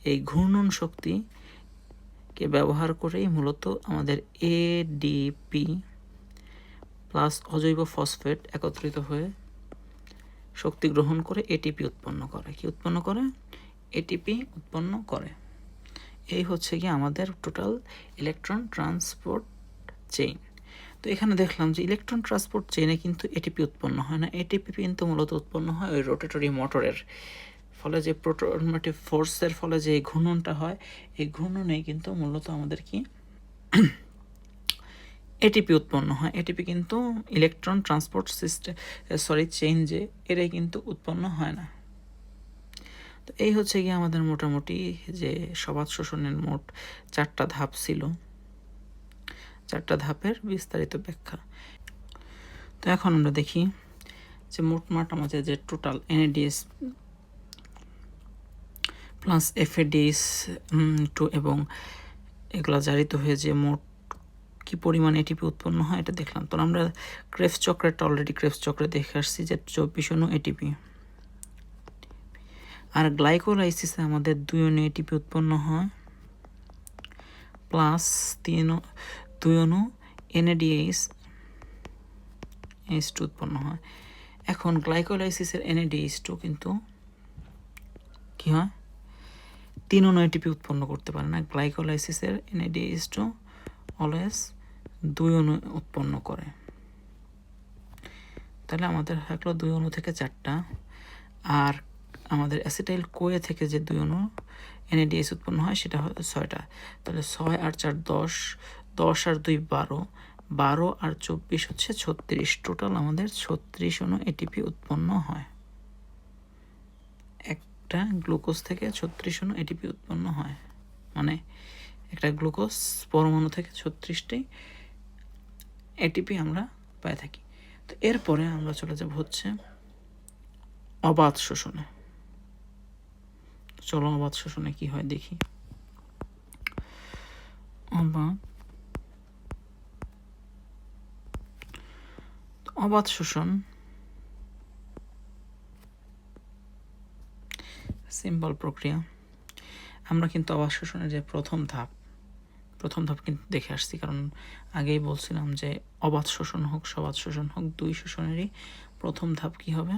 এই ঘূর্ণন শক্তিকে ব্যবহার করেই মূলত আমাদের ADP+ অজৈব ফসফেট একত্রিত হয়ে শক্তি গ্রহণ করে ATP উৎপন্ন করে। কি উৎপন্ন করে? ATP উৎপন্ন করে। এই হচ্ছে কি আমাদের টোটাল ইলেকট্রন ট্রান্সপোর্ট চেইন। তো এখানে দেখলাম যে ইলেকট্রন ট্রান্সপোর্ট চেইনে কিন্তু ATP উৎপন্ন হয় না, ATP কিন্তু মূলত উৎপন্ন হয় ওই রোটেটরি মোটরের ফলে, যে প্রোটন মোটিভ ফোর্সের ফলে যে ঘূর্ণনটা হয়, এই ঘূর্ণনেই কিন্তু মূলত আমাদের কি ATP উৎপন্ন হয়। ATP কিন্তু ইলেকট্রন ট্রান্সপোর্ট চেইন যে এরাই কিন্তু উৎপন্ন হয় না। তো এই হচ্ছে কি আমাদের মোটামুটি যে সবাত শোষণের মোট 4টা ধাপ ছিল, 4টা ধাপের বিস্তারিত ব্যাখ্যা। তো এখন আমরা দেখি যে মোটমাট আমাদের যে টোটাল NADH+ FADH2 এবং এগুলো জারিত হয়ে যে মোট কি পরিমাণ ATP উৎপন্ন হয় এটা দেখলাম। তো আমরা ক্রেবস চক্রে দেখে আসছি যে 24 অণু ATP, আর গ্লাইকোলাইসিসে আমাদের 2 অণু ATP উৎপন্ন হয়, প্লাস 2 অণু NADH H2 উৎপন্ন হয়। এখন গ্লাইকোলাইসিসের NADH2 কিন্তু কি হয়, 3 অণু ATP উৎপন্ন করতে পারে না। গ্লাইকোলাইসিসের NADH2 অলওয়েজ 2 অণু উৎপন্ন করে। তাহলে আমাদের থাকলো 2 অণু থেকে 4টা, আর আমাদের অ্যাসিটাইল কোয়ে থেকে যে 2 অণু NADH উৎপন্ন হয় সেটা হয় 6টা। তাহলে 6 আর 4 10, 10 আর 2 12, 12 আর 24 হচ্ছে 36। টোটাল আমাদের 36 অণু ATP উৎপন্ন হয়। একটা গ্লুকোজ থেকে 36 অণু ATP উৎপন্ন হয়, মানে একটা গ্লুকোজ পরমাণু থেকে 36টি ATP আমরা পাই থাকি। তো এরপরে আমরা চলে যাব হচ্ছে অবাধ শোষণে। চলো অবাধ শোষণে কি হয় দেখি। অবাধ শোষণ সিম্পল প্রক্রিয়া। আমরা কিন্তু অবাধ শোষণের যে প্রথম ধাপ কিন্তু দেখে আসছি, কারণ আগেই বলছিলাম যে অবাধ শোষণ হোক সবাধ শোষণ হোক, 2 শোষণেরই প্রথম ধাপ কি হবে,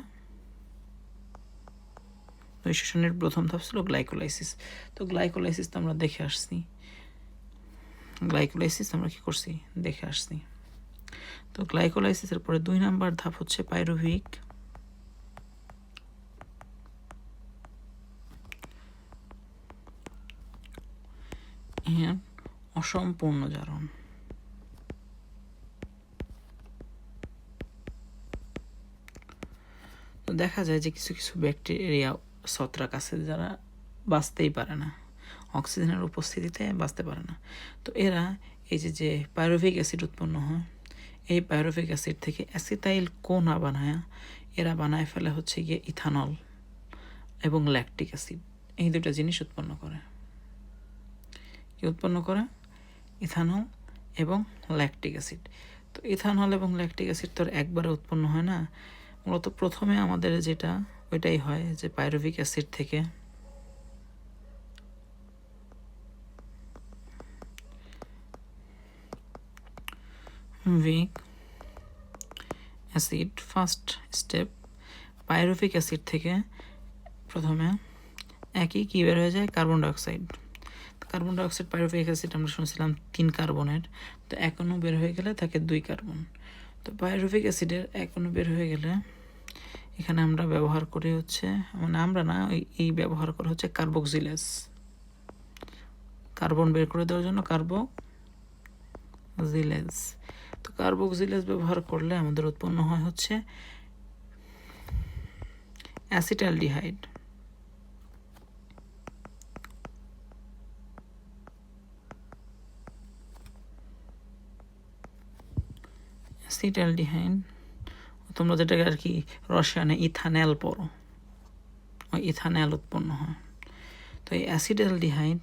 2 শোষণের প্রথম ধাপ ছিল গ্লাইকোলাইসিস। তো গ্লাইকোলাইসিস তো আমরা দেখে আসছি, আমরা কি করছি দেখে আসছি। তো গ্লাইকোলাইসিসের পরে 2 নাম্বার ধাপ হচ্ছে পাইরুভিক অসম্পূর্ণ জারণ। তো দেখা যায় যে কিছু কিছু ব্যাকটেরিয়া ছত্রাক আছে যারা বাঁচতেই পারে না, অক্সিজেনের উপস্থিতিতে বাঁচতে পারে না। তো এরা এই যে পাইরুভিক অ্যাসিড উৎপন্ন হয়, এই পাইরুভিক অ্যাসিড থেকে অ্যাসিটাইল কোনা বানায় এরা বানায় ফেলে হচ্ছে গিয়ে ইথানল এবং ল্যাকটিক অ্যাসিড। এই দুটো জিনিস উৎপন্ন করে। কি উৎপন্ন করে? ইথানল এবং ল্যাকটিক অ্যাসিড। তো ইথানল এবং ল্যাকটিক অ্যাসিড তো একবারে উৎপন্ন হয় না, মূলত প্রথমে আমাদের যেটা ওইটাই হয় যে পাইরুভিক অ্যাসিড থেকে ভিক acid first step, pyruvic acid থেকে প্রথমে একই কী বের হয়ে যায়, carbon dioxide. Carbon dioxide pyruvic acid আমরা শুনছিলাম 3 কার্বনের, তো 1 অণু বের হয়ে গেলে থাকে 2 কার্বন। তো পাইরুভিক অ্যাসিডের 1 অণু বের হয়ে গেলে এখানে আমরা ব্যবহার করি হচ্ছে, মানে আমরা না, এই ব্যবহার করা হচ্ছে কার্বক্সিলেজ, কার্বন বের করে দেওয়ার জন্য কার্বক্সিলেজ। তো কার্বক্সিলেজ ব্যবহার করলে আমাদের উৎপন্ন হয় হচ্ছে অ্যাসিটালডিহাইড। অ্যাসিটালডিহাইড তোমরা যেটাকে আর কি রসায়নে ইথানল পড়ো, ওই ইথানল উৎপন্ন হয়। তো এই অ্যাসিটালডিহাইড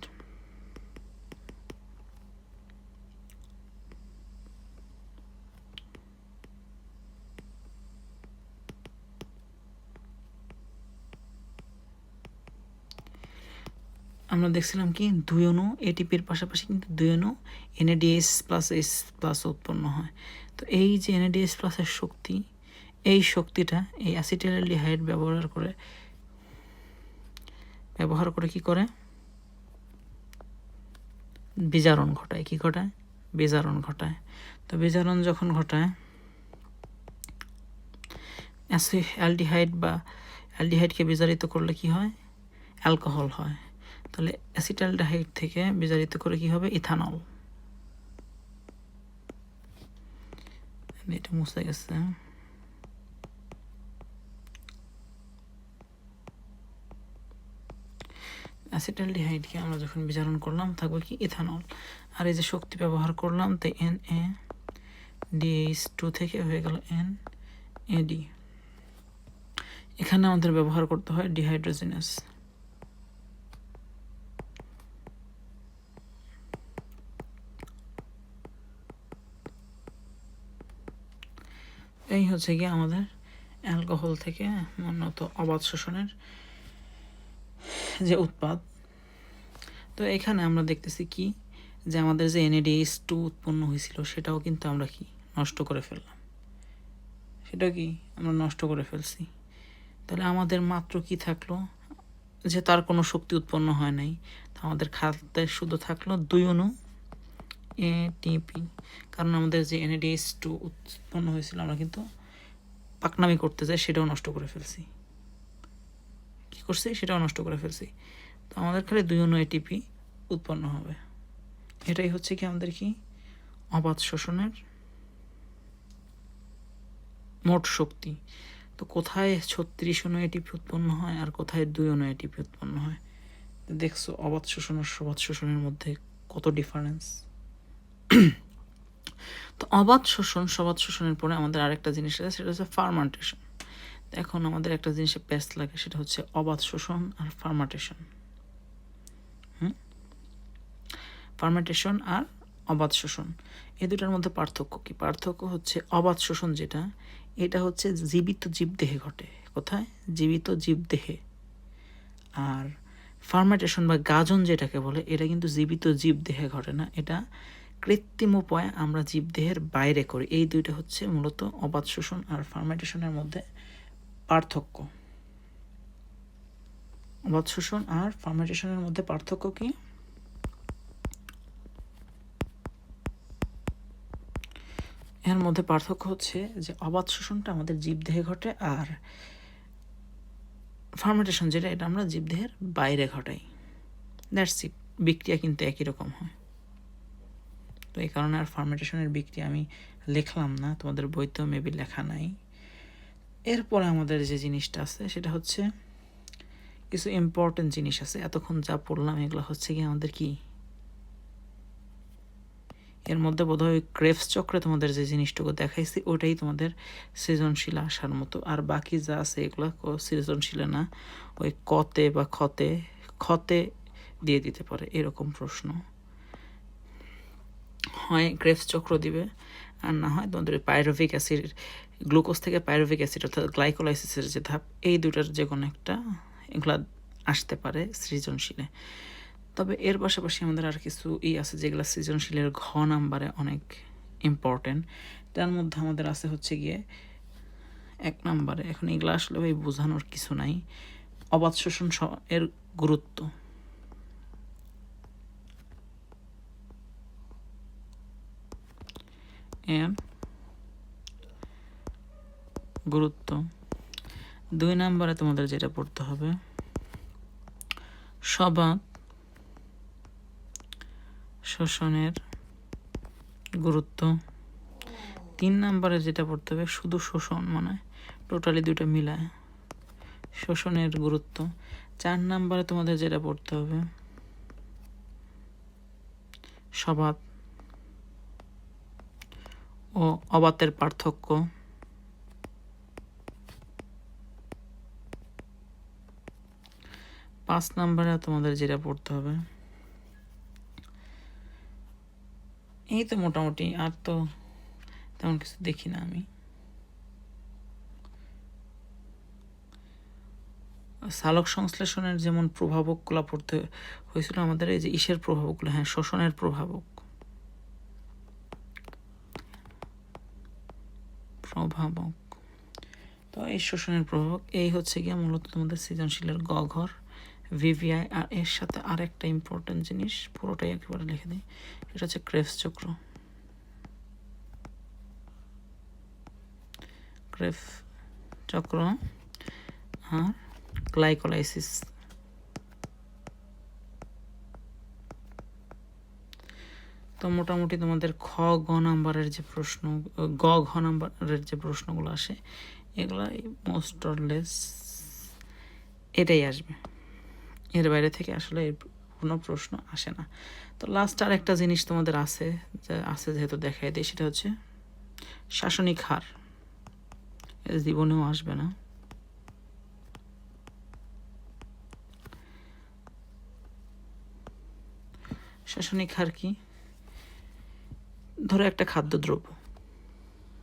আমরা দেখছিলাম কি 2 অণু এটিপির পাশাপাশি কিন্তু 2 অণু NADH প্লাস H+ উৎপন্ন হয়। তো এই যে NADH প্লাসের শক্তি, এই শক্তিটা এই অ্যাসিটালডিহাইড ব্যবহার করে কি করে, বিজারণ ঘটায়। কি ঘটায়? বিজারণ ঘটায়। তো বিজারণ যখন ঘটায় অ্যালডিহাইডকে বিজারিত করলে কি হয়, অ্যালকোহল হয়। তাহলে অ্যাসিটালডিহাইড থেকে বিজারিত করে কি হবে, ইথানল। এটা মুছে গেছে। অ্যাসিটালডিহাইডকে আমরা যখন বিজারণ করলাম থাকবে কি, ইথানল। আর এই যে শক্তি ব্যবহার করলাম, তাই NADH2 থেকে হয়ে গেল NAD। এখানে আমাদের ব্যবহার করতে হয় ডিহাইড্রোজেনাস। এই হচ্ছে গিয়ে আমাদের অ্যালকোহল থেকে মূলত অবাধ শোষণের যে উৎপাদ। তো এখানে আমরা দেখতেছি কি, যে আমাদের যে NADH2 উৎপন্ন হয়েছিল সেটাও কিন্তু আমরা কি নষ্ট করে ফেললাম, সেটা কি আমরা নষ্ট করে ফেলছি। তাহলে আমাদের মাত্র কি থাকলো, যে তার কোনো শক্তি উৎপন্ন হয় নাই, তা আমাদের খাদ্যে শুধু থাকলো 2 অণু ATP। কারণ আমাদের যে NADH2 উৎপন্ন হয়েছিল আমরা কিন্তু পাকনামি করতে যাই, সেটাও নষ্ট করে ফেলছি। কি করছি, সেটাও নষ্ট করে ফেলছি। তো আমাদের খালি 2 অণু ATP উৎপন্ন হবে। এটাই হচ্ছে কি আমাদের কি অবাধ শোষণের মোট শক্তি। তো কোথায় 36 অণু ATP উৎপন্ন হয় আর কোথায় 2 অণু ATP উৎপন্ন হয়। দেখছো অবাধ শোষণ আর সবাধ শোষণের মধ্যে কত ডিফারেন্স। তো অবাধ শোষণ সবাধ শোষণের পরে আমাদের আরেকটা জিনিস আছে, সেটা হচ্ছে ফার্মান্টেশন। এখন আমাদের একটা জিনিসে প্যাচ লাগে, সেটা হচ্ছে অবাধ শোষণ আর ফার্মান্টেশন। ফার্মেন্টেশন আর অবাধ শোষণ, এই দুটার মধ্যে পার্থক্য কি? পার্থক্য হচ্ছে অবাধ শোষণ যেটা, এটা হচ্ছে জীবিত জীবদেহে ঘটে। কোথায়? জীবিত জীবদেহে। আর ফার্মেন্টেশন বা গাজন যেটাকে বলে, এটা কিন্তু জীবিত জীবদেহে ঘটে না, এটা কৃত্রিম উপায়ে আমরা জীবদেহের বাইরে করি। এই দুইটা হচ্ছে মূলত অবাধ শোষণ আর ফার্মেন্টেশনের মধ্যে পার্থক্য। অবাধ শোষণ আর ফার্মেন্টেশনের মধ্যে পার্থক্য কি? এর মধ্যে পার্থক্য হচ্ছে যে অবাধ শোষণটা আমাদের জীবদেহে ঘটে, আর ফার্মেন্টেশন যেটা, এটা আমরা জীবদেহের বাইরে ঘটাই। That's it. বিক্রিয়া কিন্তু একই রকম হয়। তো এই কারণে আর ফার্মেন্টেশনের বিক্রিয়া আমি লিখলাম না, তোমাদের বইতেও মেবি লেখা নাই। এরপরে আমাদের যে জিনিসটা আছে সেটা হচ্ছে কিছু ইম্পর্টেন্ট জিনিস আছে। এতক্ষণ যা পড়লাম এগুলো হচ্ছে কি আমাদের কি, এর মধ্যে বোধহয় ক্রেবস চক্রে তোমাদের যে জিনিসটুকু দেখাইছি ওটাই তোমাদের সৃজনশীল আসার মতো। আর বাকি যা আছে এগুলো সৃজনশীলে না, ওই কতে বা খতে দিয়ে দিতে পারে এরকম প্রশ্ন। হয় ক্রেবস চক্র দিবে, আর না হয় তোমাদের পাইরুভিক অ্যাসিড, গ্লুকোজ থেকে পাইরুভিক অ্যাসিড অর্থাৎ গ্লাইকোলাইসিসের যে ধাপ, এই দুটার যে কোনো একটা এগুলা আসতে পারে সৃজনশীলে। তবে এর পাশাপাশি আমাদের আর কিছু আছে যেগুলো সৃজনশীলের ঘ নাম্বারে অনেক ইম্পর্টেন্ট। তার মধ্যে আমাদের আছে হচ্ছে গিয়ে 1 নাম্বারে, এখন এগুলো আসলে ভাই বোঝানোর কিছু নাই, অবাধ শোষণ এর গুরুত্ব। এর গুরুত্ব 2 নাম্বারে তোমাদের যেটা পড়তে হবে, সবাধ শোষণের গুরুত্ব। 3 নাম্বারে যেটা পড়তে হবে শুধু শোষণ, মানে টোটালি দুটো মিলায় শোষণের গুরুত্ব। 4 নাম্বারে তোমাদের যেটা পড়তে হবে সবাধ ও অবাধের পার্থক্য। 5 নাম্বারে তোমাদের যেটা পড়তে হবে, এই তো মোটামুটি, আর তো তেমন কিছু দেখি না আমি। সালোক সংশ্লেষণের যেমন প্রভাবকগুলো পড়তে হয়েছিল আমাদের, এই যে ইসের প্রভাবকগুলো, হ্যাঁ শোষণের প্রভাবক, তো এই শোষণের প্রভাবক এই হচ্ছে গিয়ে মূলত তোমাদের সৃজনশীলের গ ঘর ভিভিআই। আর এর সাথে আরেকটা ইম্পর্টেন্ট জিনিস, পুরোটাই একেবারে লিখে দিই, সেটা হচ্ছে ক্রেবস চক্র। ক্রেবস চক্র আর গ্লাইকোলাইসিস। তো মোটামুটি তোমাদের গ নাম্বারের যে প্রশ্ন, ঘ নাম্বারের যে প্রশ্নগুলো আসে এগুলো মোস্ট অর লেস এটাই আসবে, এর বাইরে থেকে আসলে কোনো প্রশ্ন আসে না। তো লাস্ট আর একটা জিনিস তোমাদের আছে, যেহেতু দেখাই দিই, সেটা হচ্ছে শাসনিক হার। জীবনেও আসবে না। শাসনিক হার কি? ধরো একটা খাদ্যদ্রব্য,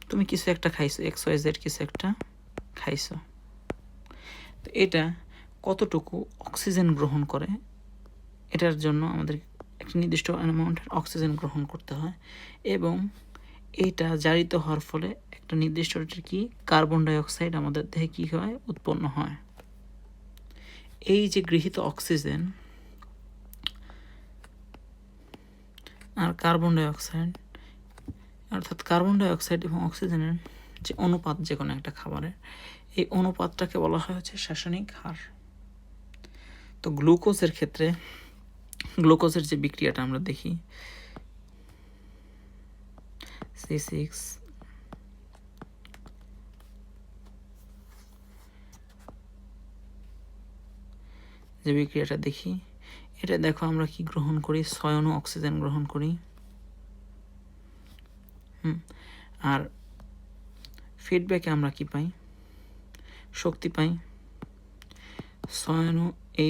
তুমি কিছু একটা খাইছো, XYZ কিছু একটা খাইছো, তো এটা কতটুকু অক্সিজেন গ্রহণ করে, এটার জন্য আমাদের একটা নির্দিষ্ট অ্যামাউন্টের অক্সিজেন গ্রহণ করতে হয়, এবং এইটা জারিত হওয়ার ফলে একটা নির্দিষ্ট কি কার্বন ডাইঅক্সাইড আমাদের দেহে কী হয়, উৎপন্ন হয়। এই যে গৃহীত অক্সিজেন আর কার্বন ডাইঅক্সাইড, অর্থাৎ কার্বন ডাইঅক্সাইড এবং অক্সিজেনের যে অনুপাত যে কোনো একটা খাবারের, এই অনুপাতটাকে বলা হয় হচ্ছে রাসায়নিক হার। তো গ্লুকোজের ক্ষেত্রে গ্লুকোজের যে বিক্রিয়াটা আমরা দেখি, C6 যে বিক্রিয়াটা দেখি, এটা দেখো আমরা কি গ্রহণ করি, 6 অণু অক্সিজেন গ্রহণ করি। আর ফিডব্যাকে আমরা কি পাই, শক্তি পাই, 6 অণু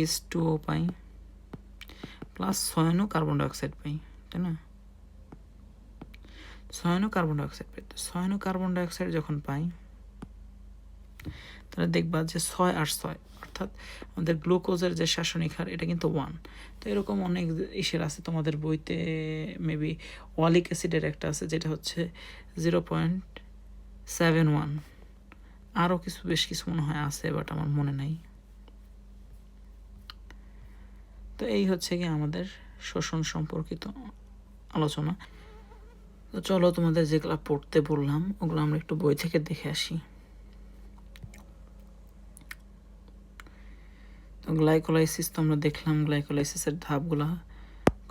H2O পাই, প্লাস 6 অণু কার্বন ডাইঅক্সাইড পাই, তাই না? 6 অণু কার্বন ডাইঅক্সাইড পাই। 6 অণু কার্বন ডাইঅক্সাইড যখন পাই, তাহলে দেখবা যে 6 আর 6, অর্থাৎ আমাদের গ্লুকোজের যে রাসায়নিক হার, এটা কিন্তু 1। তো এরকম অনেক ইসের আছে তোমাদের বইতে, মেবি ওয়ালিক অ্যাসিডের একটা আছে যেটা হচ্ছে 0.71, আরও কিছু বেশ কিছু মনে হয় আছে, বাট আমার মনে নাই। তো এই হচ্ছে কি আমাদের শোষণ সম্পর্কিত আলোচনা। তো চলো তোমাদের যেগুলো পড়তে বললাম ওগুলো আমরা একটু বই থেকে দেখে আসি। তো গ্লাইকোলাইসিস তো আমরা দেখলাম, গ্লাইকোলাইসিসের ধাপগুলা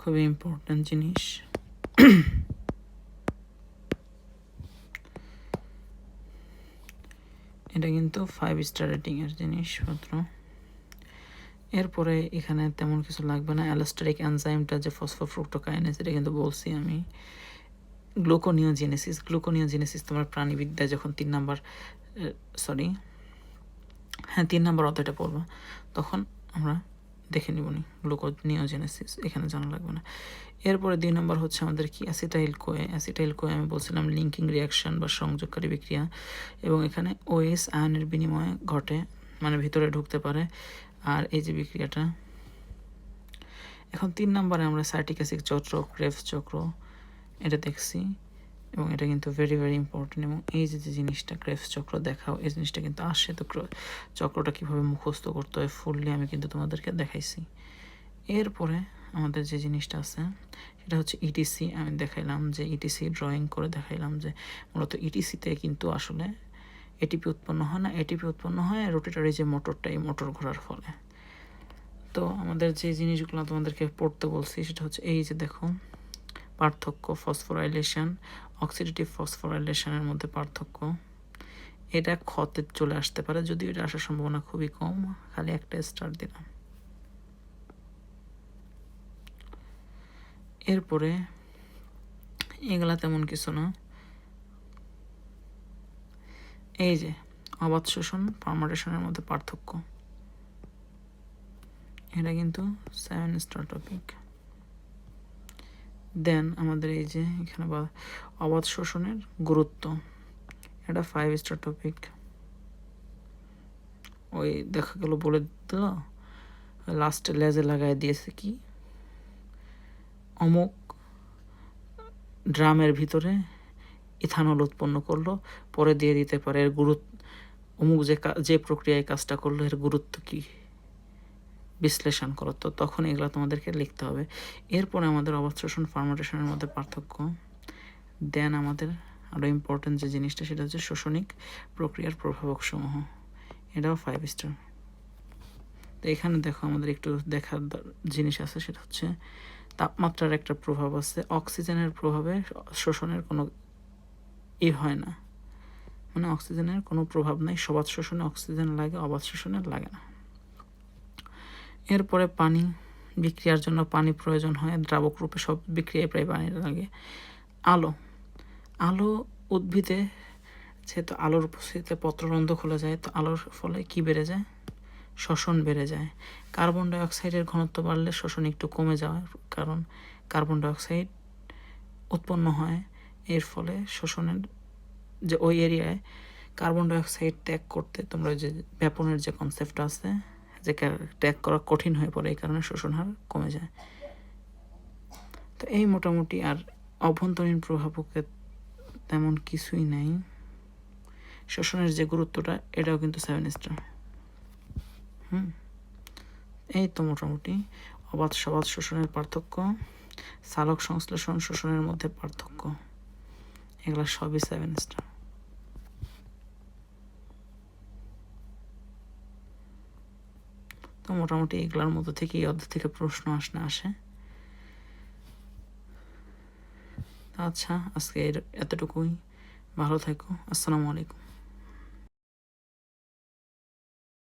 খুবই ইম্পর্টেন্ট জিনিস। এটা কিন্তু 5 স্টার রেটিংয়ের জিনিসপত্র। এরপরে এখানে তেমন কিছু লাগবে না। অ্যালোস্টেরিক এনজাইমটা যে ফসফোফ্রুক্টোকাইনেজ, এটা কিন্তু বলছি আমি। গ্লুকোনিওজেনেসিস তোমরা প্রাণীবিদ্যায় যখন 3 নাম্বার অধ্যায়টা পড়বা তখন আমরা দেখে নিবনি গ্লুকোনিওজেনেসিস, এখানে জানা লাগবে না। এরপরে 2 নম্বর হচ্ছে আমাদের কি, অ্যাসিটাইল কোয়ে আমি বলছিলাম লিঙ্কিং রিয়াকশন বা সংযোগকারী বিক্রিয়া, এবং এখানে OH আয়নের বিনিময়ে ঘটে, মানে ভিতরে ঢুকতে পারে। আর এই যে বিক্রিয়াটা, এখন 3 নম্বরে আমরা সাইট্রিক অ্যাসিড চক্র, ক্রেবস চক্র এটা দেখছি, এবং এটা কিন্তু ভেরি ভেরি ইম্পর্টেন্ট। এবং এই যে জিনিসটা ক্রেবস চক্র দেখাও, এই জিনিসটা কিন্তু আসে। তো চক্রটা কীভাবে মুখস্থ করতে হয় ফুললি আমি কিন্তু তোমাদেরকে দেখাইছি। এরপরে আমাদের যে জিনিসটা আছে সেটা হচ্ছে ইটিসি। আমি দেখাইলাম যে ইটিসি ড্রয়িং করে দেখাইলাম যে মূলত ইটিসিতে কিন্তু আসলে এটিপি উৎপন্ন হয় না, এটিপি উৎপন্ন হয় রোটেটরি যে মোটরটা, এই মোটর ঘোরার ফলে। তো আমাদের যে জিনিসগুলো তোমাদেরকে পড়তে বলছি সেটা হচ্ছে এই যে দেখো পার্থক্য, ফসফোরাইলেশন, অক্সিডেটিভ ফসফোরাইলেশনের মধ্যে পার্থক্য। এটা ক্ষতে চলে আসতে পারে, যদিও এটা আসার সম্ভাবনা খুবই কম, খালি একটা স্টার দিলাম। এরপরে এগুলা তেমন কিছু না। এই যে অবাধ শোষণ, ফার্মেন্টেশনের মধ্যে পার্থক্য, এটা কিন্তু 7 স্টার টপিক। দেন আমাদের এই যে এখানে অবাধ শোষণের গুরুত্ব, এটা 5 স্টার টপিক। ওই দেখা গেল বলে দিল লাস্টে লেজে লাগাই দিয়েছে কি, অমুক ড্রামের ভিতরে ইথানল উৎপন্ন করলো, পরে দিয়ে দিতে পারে এর গুরুত্ব, অমুক যে প্রক্রিয়ায় কাজটা করলো এর গুরুত্ব কি বিশ্লেষণ করো। তো তখন এগুলো তোমাদেরকে লিখতে হবে। এরপরে আমাদের অবাধ শোষণ, ফার্মেন্টেশনের মধ্যে পার্থক্য। দেন আমাদের আরও ইম্পর্টেন্ট যে জিনিসটা সেটা হচ্ছে শোষণিক প্রক্রিয়ার প্রভাবক সমূহ, এটাও 5 স্টার। তো এখানে দেখো আমাদের একটু দেখার জিনিস আছে, সেটা হচ্ছে তাপমাত্রার একটা প্রভাব আছে। অক্সিজেনের প্রভাবে শোষণের কোনো হয় না, মানে অক্সিজেনের কোনো প্রভাব নাই। সবাদ শোষণে অক্সিজেন লাগে, অবাধ শোষণে লাগে না। এরপরে পানি, বিক্রিয়ার জন্য পানি প্রয়োজন হয়, দ্রাবক রূপে সব বিক্রিয়ায় প্রায় পানি লাগে। আলো উদ্ভিদে যেহেতু আলোর উপস্থিতিতে পত্ররন্ধ্র খুলে যায়, তো আলোর ফলে কি বেড়ে যায়, শ্বসন বেড়ে যায়। কার্বন ডাইঅক্সাইডের ঘনত্ব বাড়লে শ্বসন একটু কমে যাওয়ার কারণ কার্বন ডাইঅক্সাইড উৎপন্ন হয়, এর ফলে শোষণের যে ওই এরিয়ায় কার্বন ডাইঅক্সাইড ত্যাগ করতে, তোমরা যে ব্যাপনের যে কনসেপ্টটা আছে, যে ত্যাগ করা কঠিন হয়ে পড়ে, এই কারণে শোষণ হার কমে যায়। তো এই মোটামুটি, আর অভ্যন্তরীণ প্রভাবকে তেমন কিছুই নাই। শোষণের যে গুরুত্বটা, এটাও কিন্তু 7 স্টার। এই তো মোটামুটি অবাধ সবাধ শোষণের পার্থক্য, সালোক সংশ্লেষণ শোষণের মধ্যে পার্থক্য, এগুলো সবই 7 স্টার। তো মোটামুটি এগুলোর মধ্যে থেকে এই অধ্যায় থেকে প্রশ্ন আসে। আচ্ছা, আজকে এতটুকুই। ভালো থাকো। আসসালামু আলাইকুম।